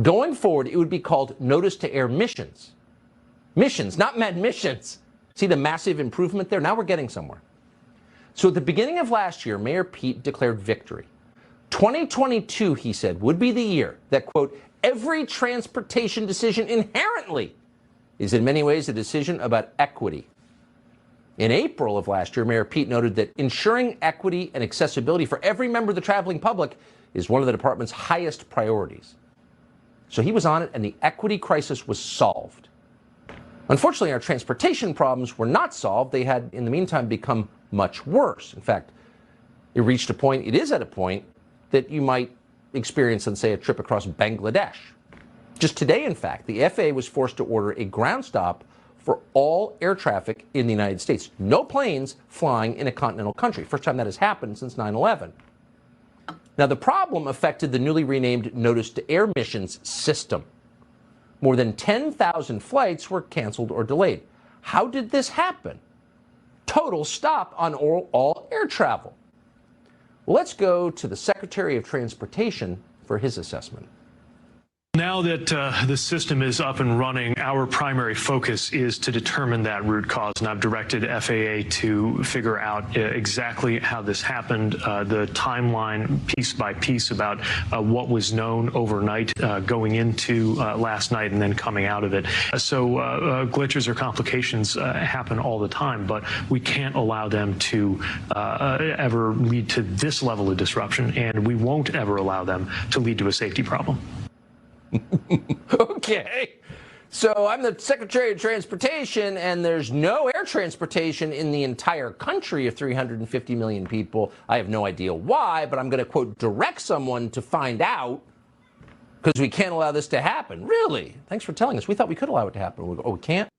Going forward, it would be called Notice to Air Missions. Missions, not med missions. See the massive improvement there? Now we're getting somewhere. So at the beginning of last year, Mayor Pete declared victory. 2022, he said, would be the year that, quote, every transportation decision inherently is in many ways a decision about equity. In April of last year, Mayor Pete noted that ensuring equity and accessibility for every member of the traveling public is one of the department's highest priorities. So he was on it, and the equity crisis was solved. Unfortunately, our transportation problems were not solved. They had, in the meantime, become much worse. In fact, it reached a point, it is at a point, that you might experience on, say, a trip across Bangladesh. Just today, in fact, the FAA was forced to order a ground stop for all air traffic in the United States. No planes flying in a continental country. First time that has happened since 9/11. Now, the problem affected the newly renamed Notice to Air Missions system. More than 10,000 flights were canceled or delayed. How did this happen? Total stop on all air travel. Well, let's go to the Secretary of Transportation for his assessment. Now that the system is up and running, our primary focus is to determine that root cause, and I've directed FAA to figure out exactly how this happened, the timeline piece by piece about what was known overnight going into last night and then coming out of it. So glitches or complications happen all the time, but we can't allow them to ever lead to this level of disruption, and we won't ever allow them to lead to a safety problem. Okay, so I'm the Secretary of Transportation, and there's no air transportation in the entire country of 350 million people. I have no idea why, but I'm going to, quote, direct someone to find out, because we can't allow this to happen. Really? Thanks for telling us. We thought we could allow it to happen. Oh, we can't?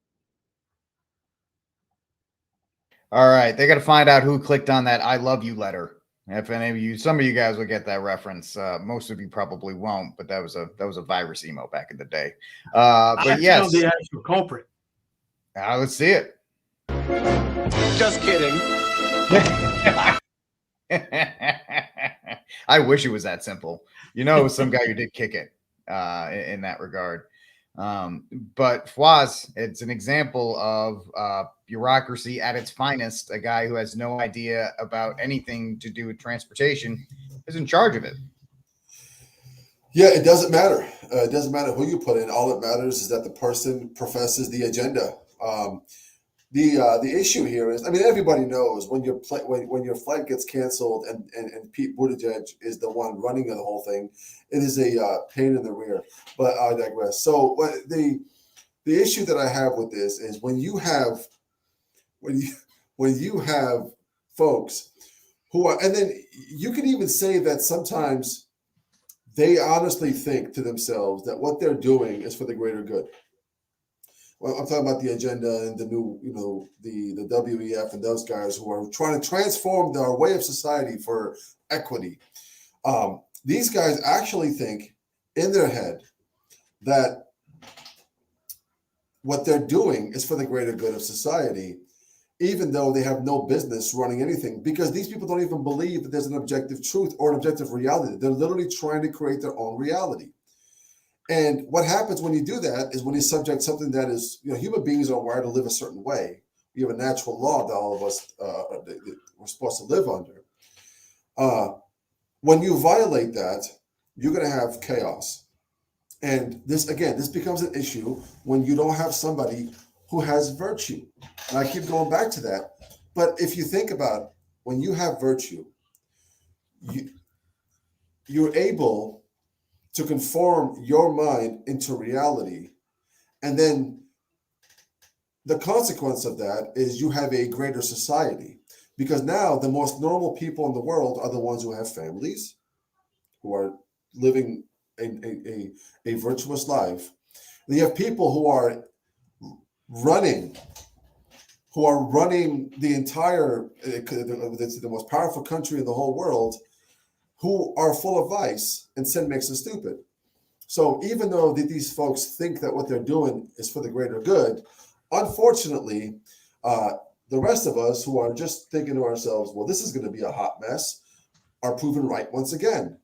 All right, they got to find out who clicked on that "I love you" letter. If any of you, some of you guys will get that reference. Most of you probably won't, but that was a virus emo back in the day. But yes, the actual culprit. Let's see it. Just kidding. I wish it was that simple. You know, it was some guy who did kick it in that regard. But Fwaz, it's an example of bureaucracy at its finest. A guy who has no idea about anything to do with transportation is in charge of it. Yeah, it doesn't matter. It doesn't matter who you put in. All that matters is that the person professes the agenda. The issue here is, I mean, everybody knows when your flight gets canceled and Pete Buttigieg is the one running the whole thing, it is a pain in the rear. But I digress. So the issue that I have with this is when you have folks who are, and then you can even say that sometimes they honestly think to themselves that what they're doing is for the greater good. Well, I'm talking about the agenda and the new, the WEF and those guys who are trying to transform our way of society for equity. These guys actually think in their head that what they're doing is for the greater good of society, even though they have no business running anything, because these people don't even believe that there's an objective truth or an objective reality. They're literally trying to create their own reality. And what happens when you do that is when you subject something that is, human beings are wired to live a certain way. We have a natural law that all of us we're supposed to live under. When you violate that, you're going to have chaos. And this becomes an issue when you don't have somebody who has virtue. And I keep going back to that. But if you think about when you have virtue, you're able to conform your mind into reality. And then the consequence of that is you have a greater society, because now the most normal people in the world are the ones who have families, who are living a virtuous life. And you have people who are running the entire, the most powerful country in the whole world, who are full of vice, and sin makes them stupid. So even though these folks think that what they're doing is for the greater good, unfortunately, the rest of us who are just thinking to ourselves, well, this is going to be a hot mess, are proven right once again.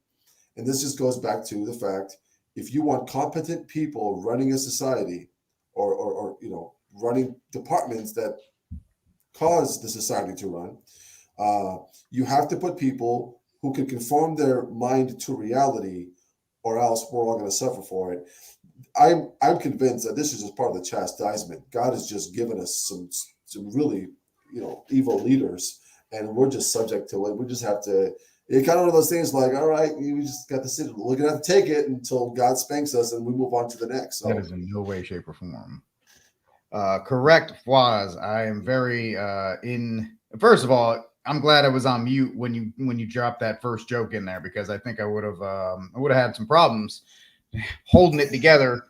And this just goes back to the fact, if you want competent people running a society, or running departments that cause the society to run, you have to put people who can conform their mind to reality, or else we're all going to suffer for it. I'm convinced that this is just part of the chastisement. God has just given us some really, evil leaders, and we're just subject to it. We just have to. It's kind of one of those things like, all right, we just got to sit. We're gonna have to take it until God spanks us, and we move on to the next. So that is in no way, shape, or form correct. Waz, I am very First of all, I'm glad I was on mute when you dropped that first joke in there, because I think I would have had some problems holding it together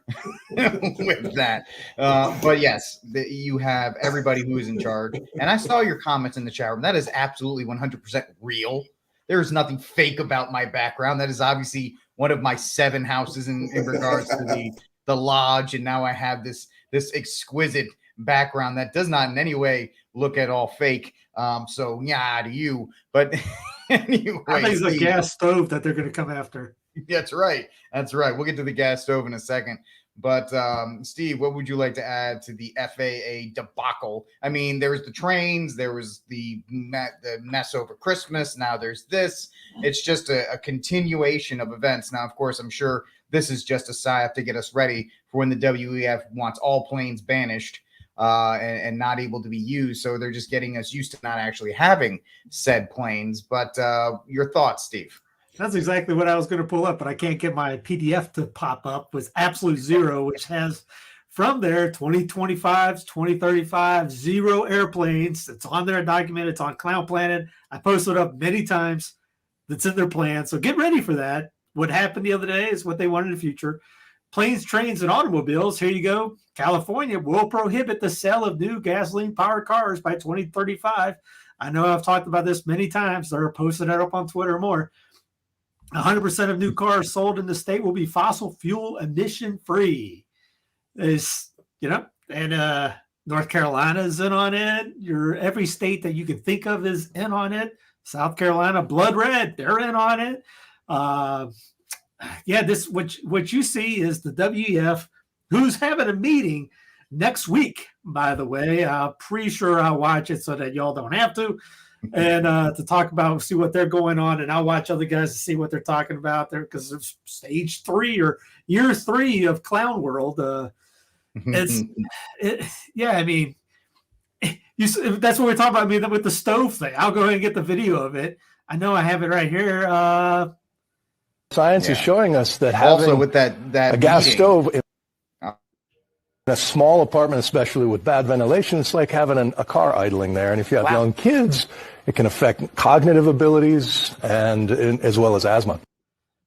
with that. But yes, you have everybody who is in charge. And I saw your comments in the chat room. That is absolutely 100% real. There is nothing fake about my background. That is obviously one of my 7 houses in regards to the lodge. And now I have this exquisite background that does not in any way look at all fake. So yeah, to you. But anyway, I think it's a gas stove that they're going to come after. That's right. We'll get to the gas stove in a second. But Steve, what would you like to add to the FAA debacle? I mean, there was the trains, there was the mess over Christmas. Now there's this. It's just a continuation of events. Now, of course, I'm sure this is just a psyop to get us ready for when the WEF wants all planes banished and not able to be used. So they're just getting us used to not actually having said planes. But your thoughts, Steve? That's exactly what I was going to pull up, but I can't get my PDF to pop up with absolute zero, which has from there 2025, 2035, 0 airplanes. It's on their document. It's on Clown Planet. I posted up many times. That's in their plan. So get ready for that. What happened the other day is what they want in the future. Planes, trains, and automobiles. Here you go. California will prohibit the sale of new gasoline-powered cars by 2035. I know I've talked about this many times. They're posting it up on Twitter more. 100% of new cars sold in the state will be fossil fuel emission free. And North Carolina is in on it. Every state that you can think of is in on it. South Carolina, blood red, they're in on it. This what you see is the WEF, who's having a meeting next week, by the way. I'm pretty sure I'll watch it so that y'all don't have to. And to talk about, see what they're going on, and I'll watch other guys to see what they're talking about there, because it's stage 3 or year 3 of Clown World. That's what we're talking about. I mean, with the stove thing, I'll go ahead and get the video of it. I know I have it right here. Science is showing us that also having with that a gas stove in a small apartment, especially with bad ventilation, it's like having a car idling there. And if you have young kids, it can affect cognitive abilities and as well as asthma.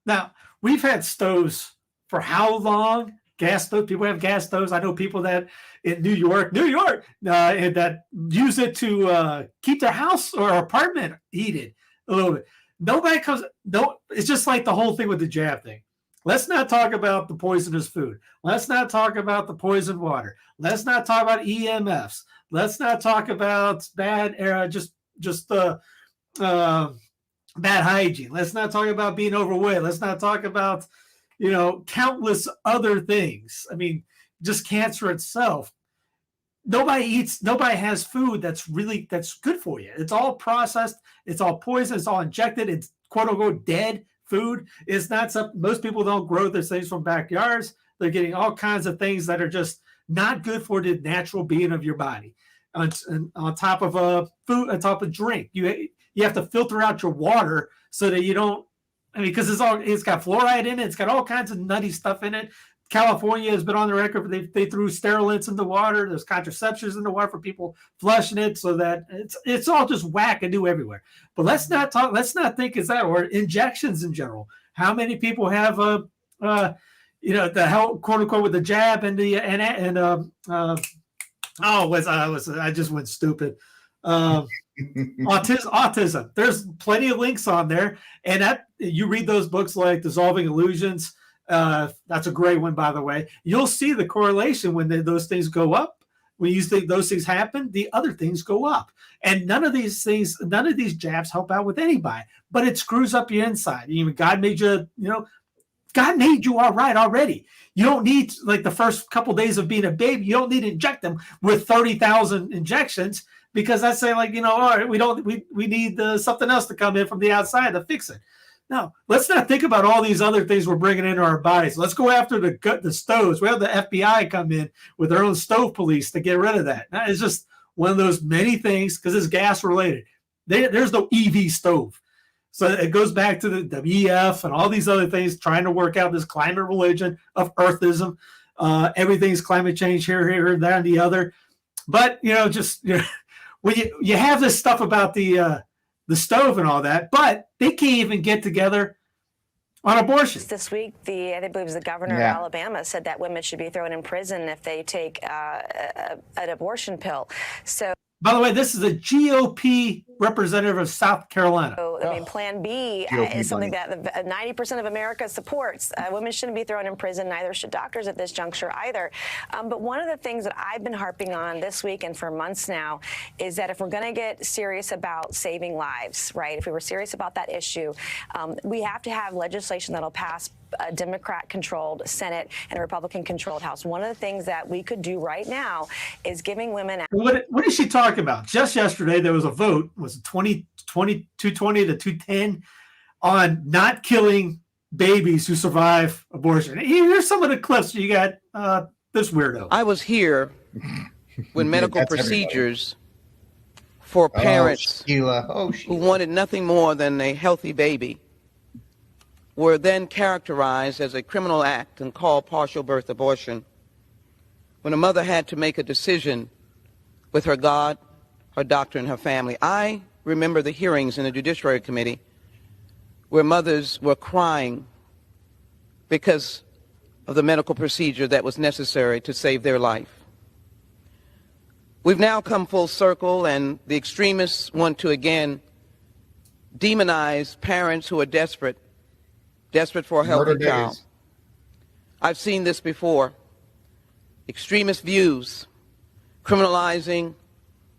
Now, we've had stoves for how long? Gas stoves. People have gas stoves. I know people that in New York, that use it to keep their house or apartment heated a little bit. It's just like the whole thing with the jab thing. Let's not talk about the poisonous food. Let's not talk about the poisoned water. Let's not talk about EMFs. Let's not talk about bad air, bad hygiene. Let's not talk about being overweight. Let's not talk about, countless other things. I mean, just cancer itself. Nobody has food that's good for you. It's all processed. It's all poison. It's all injected. It's quote unquote dead food. It's not something, most people don't grow those things from backyards. They're getting all kinds of things that are just not good for the natural being of your body. On top of food, on top of drink, you have to filter out your water so that you don't I mean, because it's got fluoride in it. It's got all kinds of nutty stuff in it. California has been on the record. They threw sterilants in the water. There's contraceptives in the water for people flushing it, so that it's all just wackadoo everywhere. But let's not think it's that, or injections in general. How many people have the health, quote unquote, with the jab and the I just went stupid. Autism. There's plenty of links on there, and that you read those books like Dissolving Illusions. That's a great one, by the way. You'll see the correlation when those things go up. When you think those things happen, the other things go up. And none of these jabs help out with anybody, but it screws up your inside. Even God made you, God made you all right already. You don't need, like the first couple days of being a baby, you don't need to inject them with 30,000 injections, because that's saying like, all right, we need something else to come in from the outside to fix it. No, let's not think about all these other things we're bringing into our bodies. Let's go after the stoves. We have the FBI come in with their own stove police to get rid of that. Now, it's just one of those many things, because it's gas related. There's no EV stove. So it goes back to the WEF and all these other things, trying to work out this climate religion of earthism. Everything's climate change here, there, and the other. But, when you have this stuff about the stove and all that, but they can't even get together on abortion. This week, I believe it was the governor of Alabama said that women should be thrown in prison if they take an abortion pill. So, by the way, this is a GOP representative of South Carolina. I mean, Plan B is something that 90% of America supports. Women shouldn't be thrown in prison. Neither should doctors at this juncture either. But one of the things that I've been harping on this week and for months now is that if we're going to get serious about saving lives, right, if we were serious about that issue, we have to have legislation that'll pass a Democrat-controlled Senate and a Republican-controlled House. One of the things that we could do right now is giving women... What is she talking about? Just yesterday, there was a vote, was it 220 to 210, on not killing babies who survive abortion. Here's some of the clips. You got this weirdo. I was here when medical procedures for parents who wanted nothing more than a healthy baby were then characterized as a criminal act and called partial birth abortion, when a mother had to make a decision with her God, her doctor, and her family. I remember the hearings in the Judiciary Committee where mothers were crying because of the medical procedure that was necessary to save their life. We've now come full circle, and the extremists want to again demonize parents who are desperate for a healthy child. I've seen this before. Extremist views criminalizing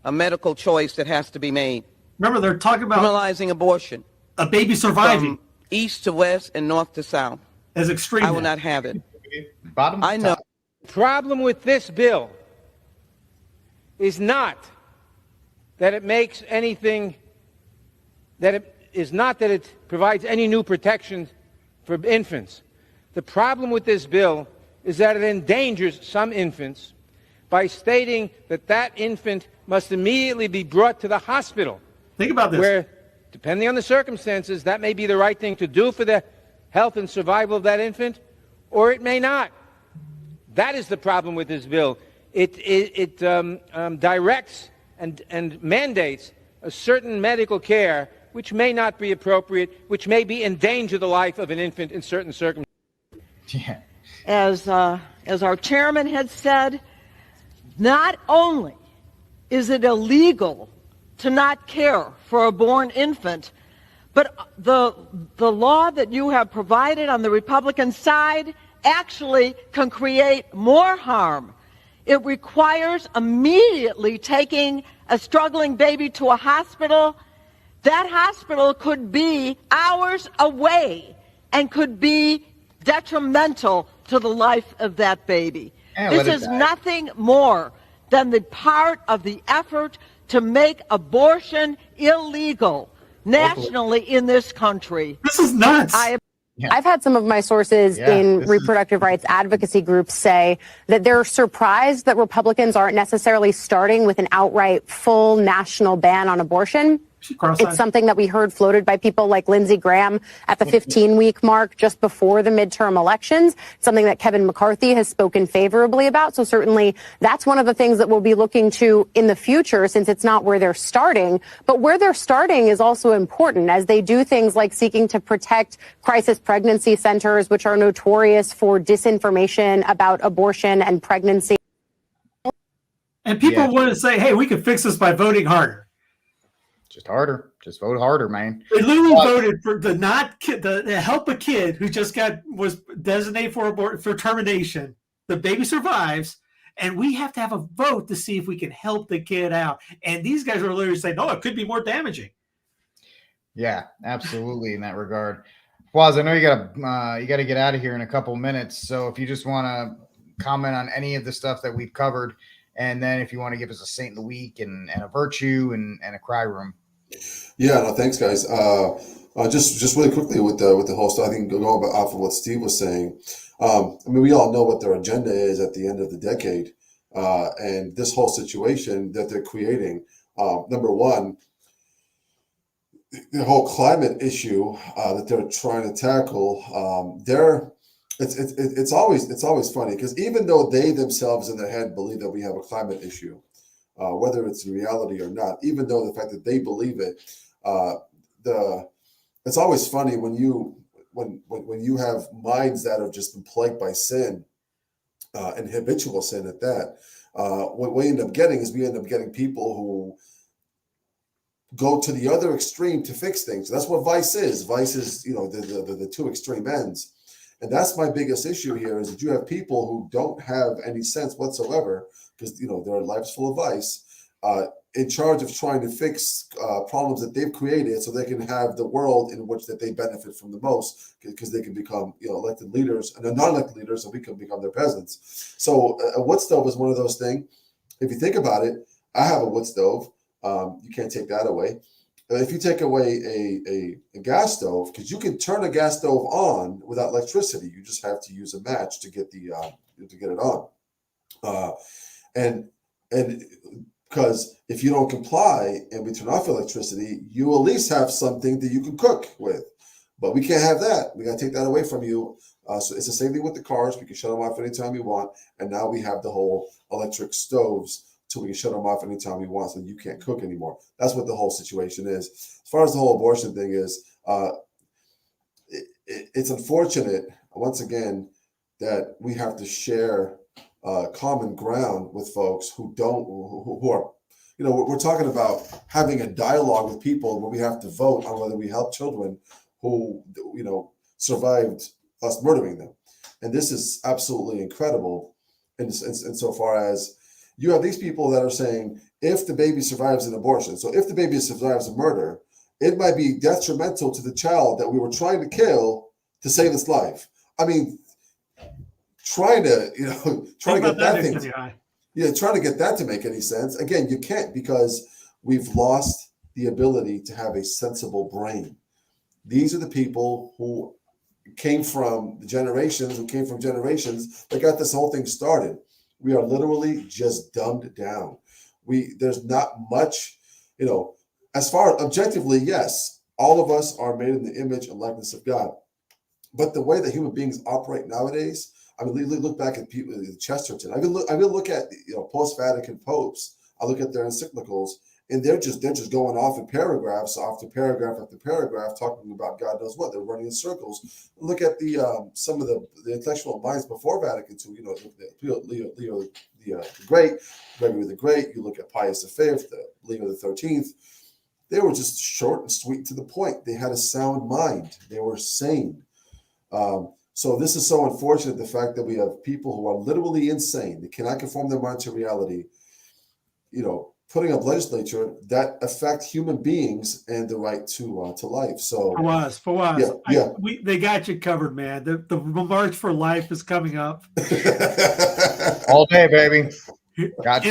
a medical choice that has to be made. Remember, they're talking about criminalizing abortion. A baby surviving. From east to west and north to south. As extreme. I will not have it. I know. The problem with this bill is not that it makes anything, that it is not that it provides any new protections for infants. The problem with this bill is that it endangers some infants by stating that that infant must immediately be brought to the hospital. Think about this. Where, depending on the circumstances, that may be the right thing to do for the health and survival of that infant, or it may not. That is the problem with this bill. It directs and mandates a certain medical care which may not be appropriate, which may endanger the life of an infant in certain circumstances. Yeah. As our chairman had said, not only is it illegal to not care for a born infant, but the law that you have provided on the Republican side actually can create more harm. It requires immediately taking a struggling baby to a hospital. That hospital could be hours away and could be detrimental to the life of that baby. This is nothing more than the part of the effort to make abortion illegal nationally in this country. This is nuts. I've had some of my sources in reproductive rights advocacy groups say that they're surprised that Republicans aren't necessarily starting with an outright full national ban on abortion, It's something that we heard floated by people like Lindsey Graham at the 15-week mark just before the midterm elections, something that Kevin McCarthy has spoken favorably about. So certainly that's one of the things that we'll be looking to in the future, since it's not where they're starting. But where they're starting is also important, as they do things like seeking to protect crisis pregnancy centers, which are notorious for disinformation about abortion and pregnancy. And people want to say, hey, we can fix this by voting harder. Just harder. Just vote harder, man. They literally voted for to help a kid who just was designated for termination. The baby survives, and we have to have a vote to see if we can help the kid out. And these guys are literally saying, no, it could be more damaging. Yeah, absolutely. In that regard, Waz, I know you gotta get out of here in a couple minutes. So if you just want to comment on any of the stuff that we've covered, and then if you want to give us a Saint of the Week and a virtue and a cry room. Yeah, no, thanks, guys. Just really quickly with the whole stuff, I think going off of what Steve was saying. I mean, we all know what their agenda is at the end of the decade, and this whole situation that they're creating. Number one, the whole climate issue that they're trying to tackle. It's always funny because even though they themselves in their head believe that we have a climate issue, whether it's in reality or not, even though the fact that they believe it, it's always funny when you have minds that have just been plagued by sin and habitual sin at that. What we end up getting is people who go to the other extreme to fix things. That's what vice is. Vice is, the two extreme ends. And that's my biggest issue here is that you have people who don't have any sense whatsoever because, their life's full of vice, in charge of trying to fix problems that they've created so they can have the world in which that they benefit from the most because they can become, elected leaders and non-elected leaders so we can become their peasants. So a wood stove is one of those things. If you think about it, I have a wood stove. You can't take that away. If you take away a gas stove, because you can turn a gas stove on without electricity, you just have to use a match to get it on. And because if you don't comply and we turn off electricity, you at least have something that you can cook with. But we can't have that. We got to take that away from you. So it's the same thing with the cars. We can shut them off anytime we want. And now we have the whole electric stoves. So we can shut them off anytime we want so you can't cook anymore. That's what the whole situation is. As far as the whole abortion thing is, it's unfortunate, once again, that we have to share common ground with folks who are, we're talking about having a dialogue with people where we have to vote on whether we help children who, survived us murdering them. And this is absolutely incredible insofar as you have these people that are saying, if the baby survives an abortion, so if the baby survives a murder, it might be detrimental to the child that we were trying to kill to save its life. I mean, trying to get that to make any sense. Again, you can't because we've lost the ability to have a sensible brain. These are the people who came from generations that got this whole thing started. We are literally just dumbed down. There's not much, as far objectively, yes, all of us are made in the image and likeness of God. But the way that human beings operate nowadays, I mean, look back at people, Chesterton. I mean, look at post-Vatican popes. I look at their encyclicals, and they're just going off in paragraphs after paragraph after paragraph, talking about God knows what. They're running in circles. Look at some of the intellectual minds before Vatican II. Leo the Great, Gregory the Great. You look at Pius V, Leo the 13th. They were just short and sweet to the point. They had a sound mind. They were sane. So this is so unfortunate, the fact that we have people who are literally insane. They cannot conform their mind to reality, putting up legislature that affect human beings and the right to life. So for us, they got you covered, man. The March for Life is coming up. All day, baby. You got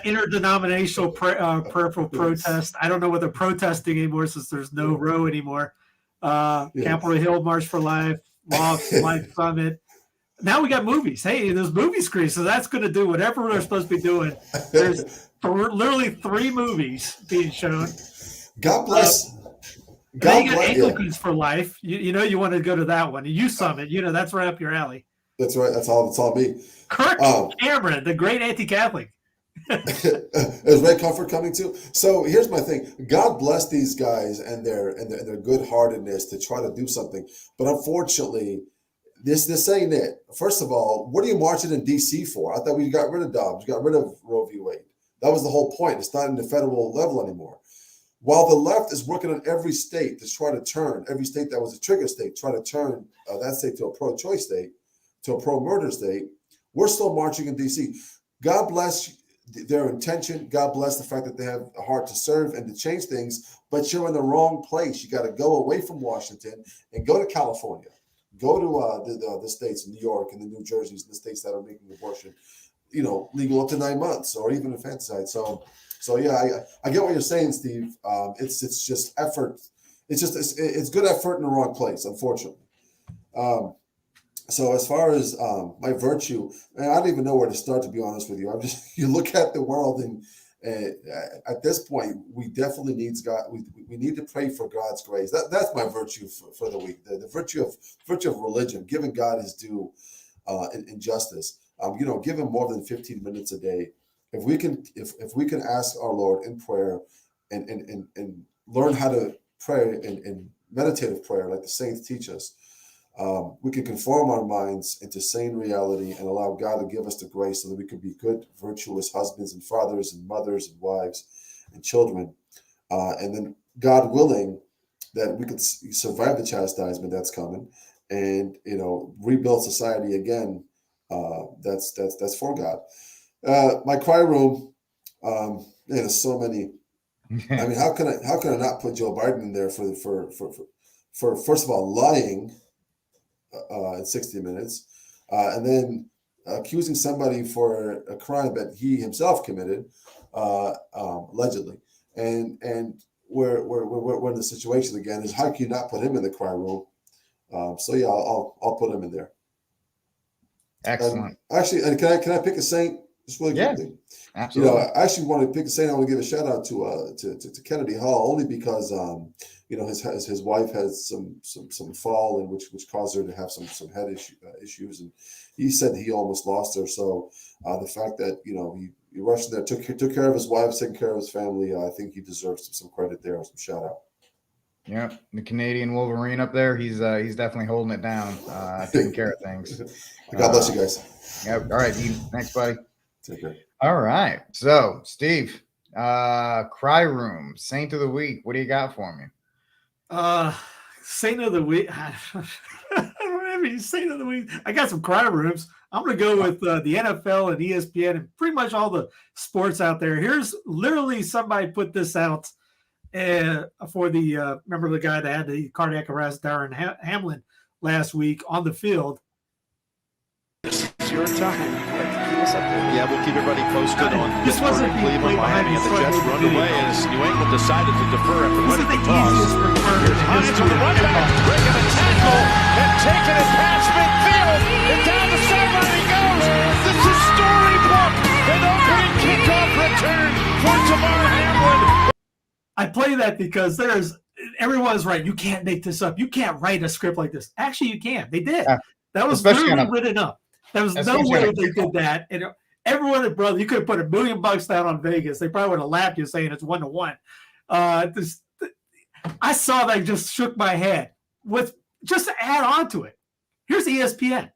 interdenominational prayerful protest. I don't know what they're protesting anymore since there's no row anymore. Capitol Hill March for Life, Lost Life Summit. Now we got movies. Hey, there's movie screens, so that's going to do whatever they're supposed to be doing. There's literally 3 movies being shown. God bless. God bless. Anglicans for life. You know you want to go to that one. You Summit. You know that's right up your alley. That's right. That's all me. Kirk Cameron, the great anti-Catholic. Is Ray Comfort coming too? So here's my thing. God bless these guys and their good-heartedness to try to do something. But unfortunately, this ain't it. First of all, what are you marching in D.C. for? I thought we got rid of Dobbs. We got rid of Roe v. Wade. That was the whole point. It's not in the federal level anymore. While the left is working on every state to try to turn, every state that was a trigger state, try to turn that state to a pro-choice state, to a pro-murder state, we're still marching in D.C. God bless their intention. God bless the fact that they have a heart to serve and to change things, but you're in the wrong place. You got to go away from Washington and go to California. Go to the states, New York and the New Jerseys, the states that are making abortion, legal up to 9 months or even infanticide. So yeah, I get what you're saying, Steve. It's just effort. It's good effort in the wrong place, unfortunately. So as far as my virtue, man, I don't even know where to start, to be honest with you. You look at the world, and at this point, we definitely need God. We need to pray for God's grace. That's my virtue for the week. The virtue of religion, giving God his due in justice. Give him more than 15 minutes a day. If we can ask our Lord in prayer and learn how to pray in meditative prayer, like the saints teach us, we can conform our minds into sane reality and allow God to give us the grace so that we can be good, virtuous husbands and fathers and mothers and wives and children. And then, God willing, that we could survive the chastisement that's coming and, rebuild society again. That's for God. My cry room, there's so many. I mean, how can I not put Joe Biden in there for first of all lying in 60 Minutes, and then accusing somebody for a crime that he himself committed, allegedly, and we're in the situation again. Is how can you not put him in the cry room? So yeah, I'll put him in there. Excellent. Actually, and can I pick a saint? Just really quickly. Absolutely. I actually want to pick a saint. I want to give a shout out to Kennedy Hall, only because his wife has some fall, and which caused her to have some head issues, and he said he almost lost her. So the fact that he rushed in there, took care of his wife, taking care of his family, I think he deserves some credit there, some shout out. Yeah, the Canadian Wolverine up there, he's definitely holding it down, taking care of things. God bless you guys. Yep. All right, thanks, buddy. Take care. All right. So, Steve, cry room, saint of the week. What do you got for me? Saint of the week. I don't have any saint of the week. I got some cry rooms. I'm going to go with the NFL and ESPN and pretty much all the sports out there. Here's literally somebody put this out for the remember the guy that had the cardiac arrest, Darren Hamlin, last week on the field. It's your time. Yeah, we'll keep everybody posted on this wasn't Cleveland, Miami, and the Jets run away as New England decided to defer after winning the toss. Here's Hines with the running back, breaking the tackle and taking it past midfield and down the sideline he goes. This is storybook, an opening kickoff return for Tamar Hamlin. I play that because everyone's right. You can't make this up. You can't write a script like this. Actually, you can. They did. That was literally written up. There was no way they did that. And everyone at Brother, you could have put $1 million down on Vegas. They probably would have laughed you saying it's 1-1. I saw that and just shook my head. Just to add on to it, here's ESPN.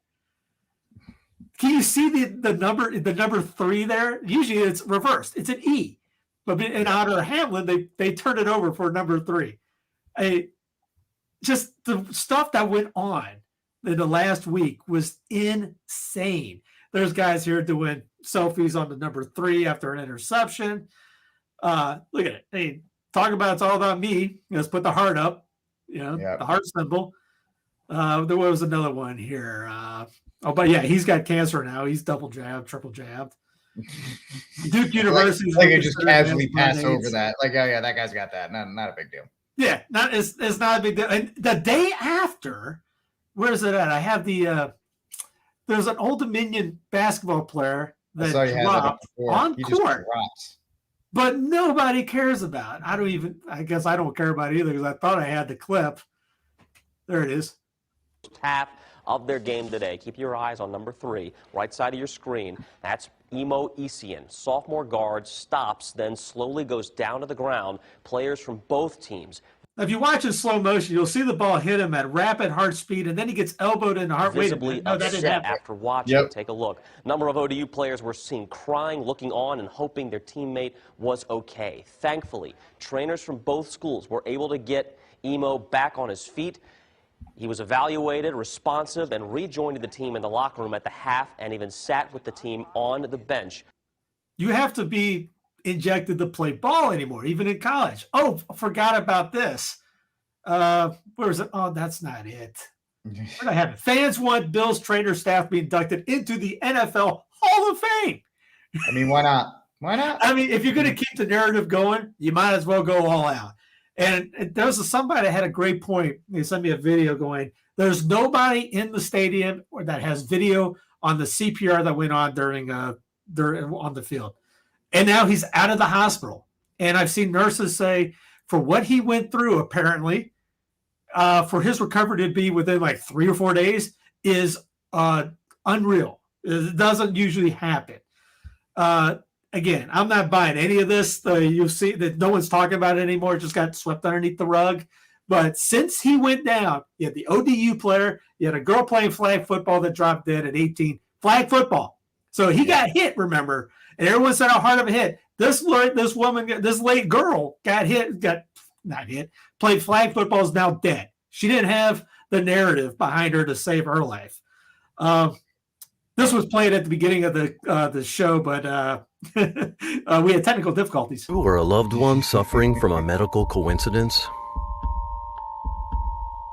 Can you see the number 3 there? Usually it's reversed. It's an E. But in honor of Hamlin, they turned it over for number 3. Just the stuff that went on in the last week was insane. There's guys here doing selfies on the number 3 after an interception. Look at it. Hey, talk about it's all about me. Let's put the heart up. The heart symbol. There was another one here. But yeah, he's got cancer now. He's double jabbed, triple jabbed. Duke University. Like you just casually pass over that. Like, oh yeah, that guy's got that. Not a big deal. Yeah, it's not a big deal. And the day after, where is it at? I have there's an Old Dominion basketball player that dropped on court. but nobody cares about. I guess I don't care about it either because I thought I had the clip. There it is. Half of their game today. Keep your eyes on number 3, right side of your screen. That's Imo Esian. Sophomore guard stops, then slowly goes down to the ground. Players from both teams. Now, if you watch in slow motion, you'll see the ball hit him at rapid heart speed, and then he gets elbowed in the heart. Visibly upset after watching. Yep. Take a look. Number of ODU players were seen crying, looking on, and hoping their teammate was okay. Thankfully, trainers from both schools were able to get Imo back on his feet. He was evaluated, responsive, and rejoined the team in the locker room at the half and even sat with the team on the bench. You have to be injected to play ball anymore, even in college. Oh, forgot about this. Where is it? Oh, that's not it. Where did I have it? Fans want Bills trainer staff be inducted into the NFL Hall of Fame. I mean, why not? Why not? I mean, if you're going to keep the narrative going, you might as well go all out. And there was somebody that had a great point. They sent me a video going, there's nobody in the stadium or that has video on the CPR that went on during on the field. And now he's out of the hospital. And I've seen nurses say for what he went through, apparently, for his recovery to be within like 3 or 4 days is unreal. It doesn't usually happen. Again, I'm not buying any of this. You'll see that no one's talking about it anymore. It just got swept underneath the rug. But since he went down, you had the ODU player, you had a girl playing flag football that dropped dead at 18. Flag football. So he got hit, remember, and everyone said how hard of a hit. This late girl got hit, played flag football, is now dead. She didn't have the narrative behind her to save her life. This was played at the beginning of the show, but we had technical difficulties. Or a loved one suffering from a medical coincidence?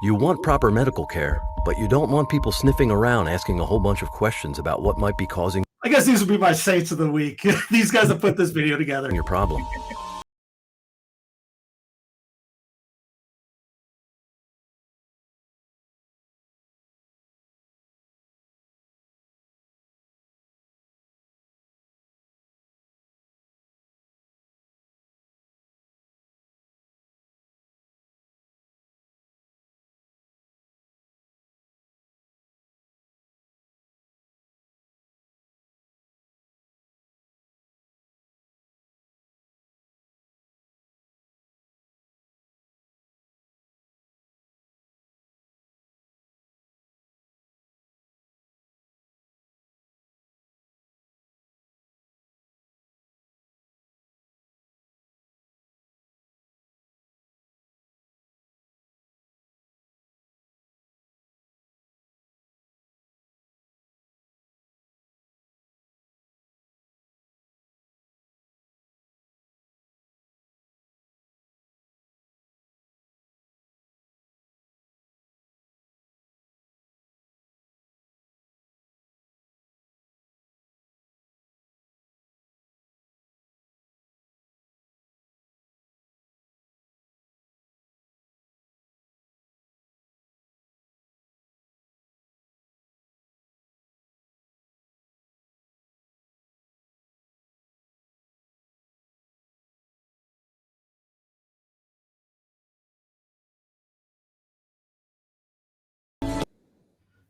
You want proper medical care, but you don't want people sniffing around asking a whole bunch of questions about what might be causing. I guess these would be my saints of the week. These guys have put this video together. Your problem.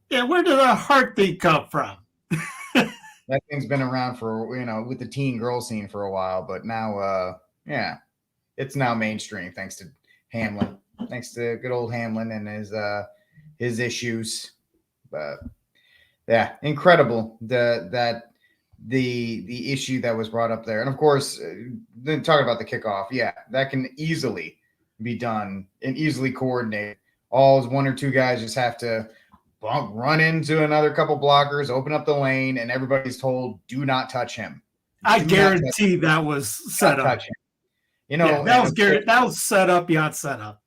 Yeah, where did the heartbeat come from? That thing's been around for, with the teen girl scene for a while, but now, it's now mainstream thanks to Hamlin, thanks to good old Hamlin and his issues. But yeah, incredible the issue that was brought up there, and of course, then talking about the kickoff, that can easily be done and easily coordinated. All 1 or 2 guys just have to run into another couple blockers, open up the lane, and everybody's told, do not touch him. I guarantee that was set up. That was set up beyond set up.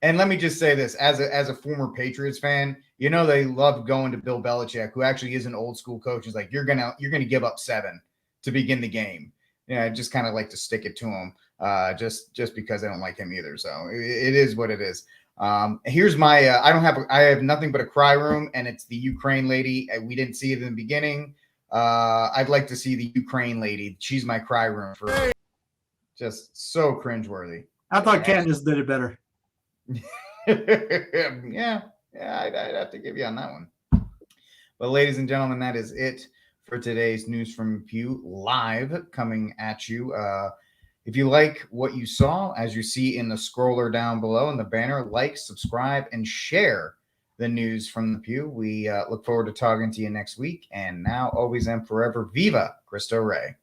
And let me just say this, as a former Patriots fan, they love going to Bill Belichick, who actually is an old school coach. He's like, you're gonna give up 7 to begin the game. I just kind of like to stick it to him, just because I don't like him either. So it is what it is. Here's my I have nothing but a cry room, and it's the Ukraine lady. We didn't see it in the beginning. I'd like to see the Ukraine lady. She's my cry room for Just so cringeworthy. I thought Candace did it better. yeah, I'd have to give you on that one. But ladies and gentlemen, that is it for today's News from Pew live coming at you. If you like what you saw, as you see in the scroller down below in the banner, like, subscribe, and share the News from the Pew. We look forward to talking to you next week. And now, always and forever, Viva Cristo Rey.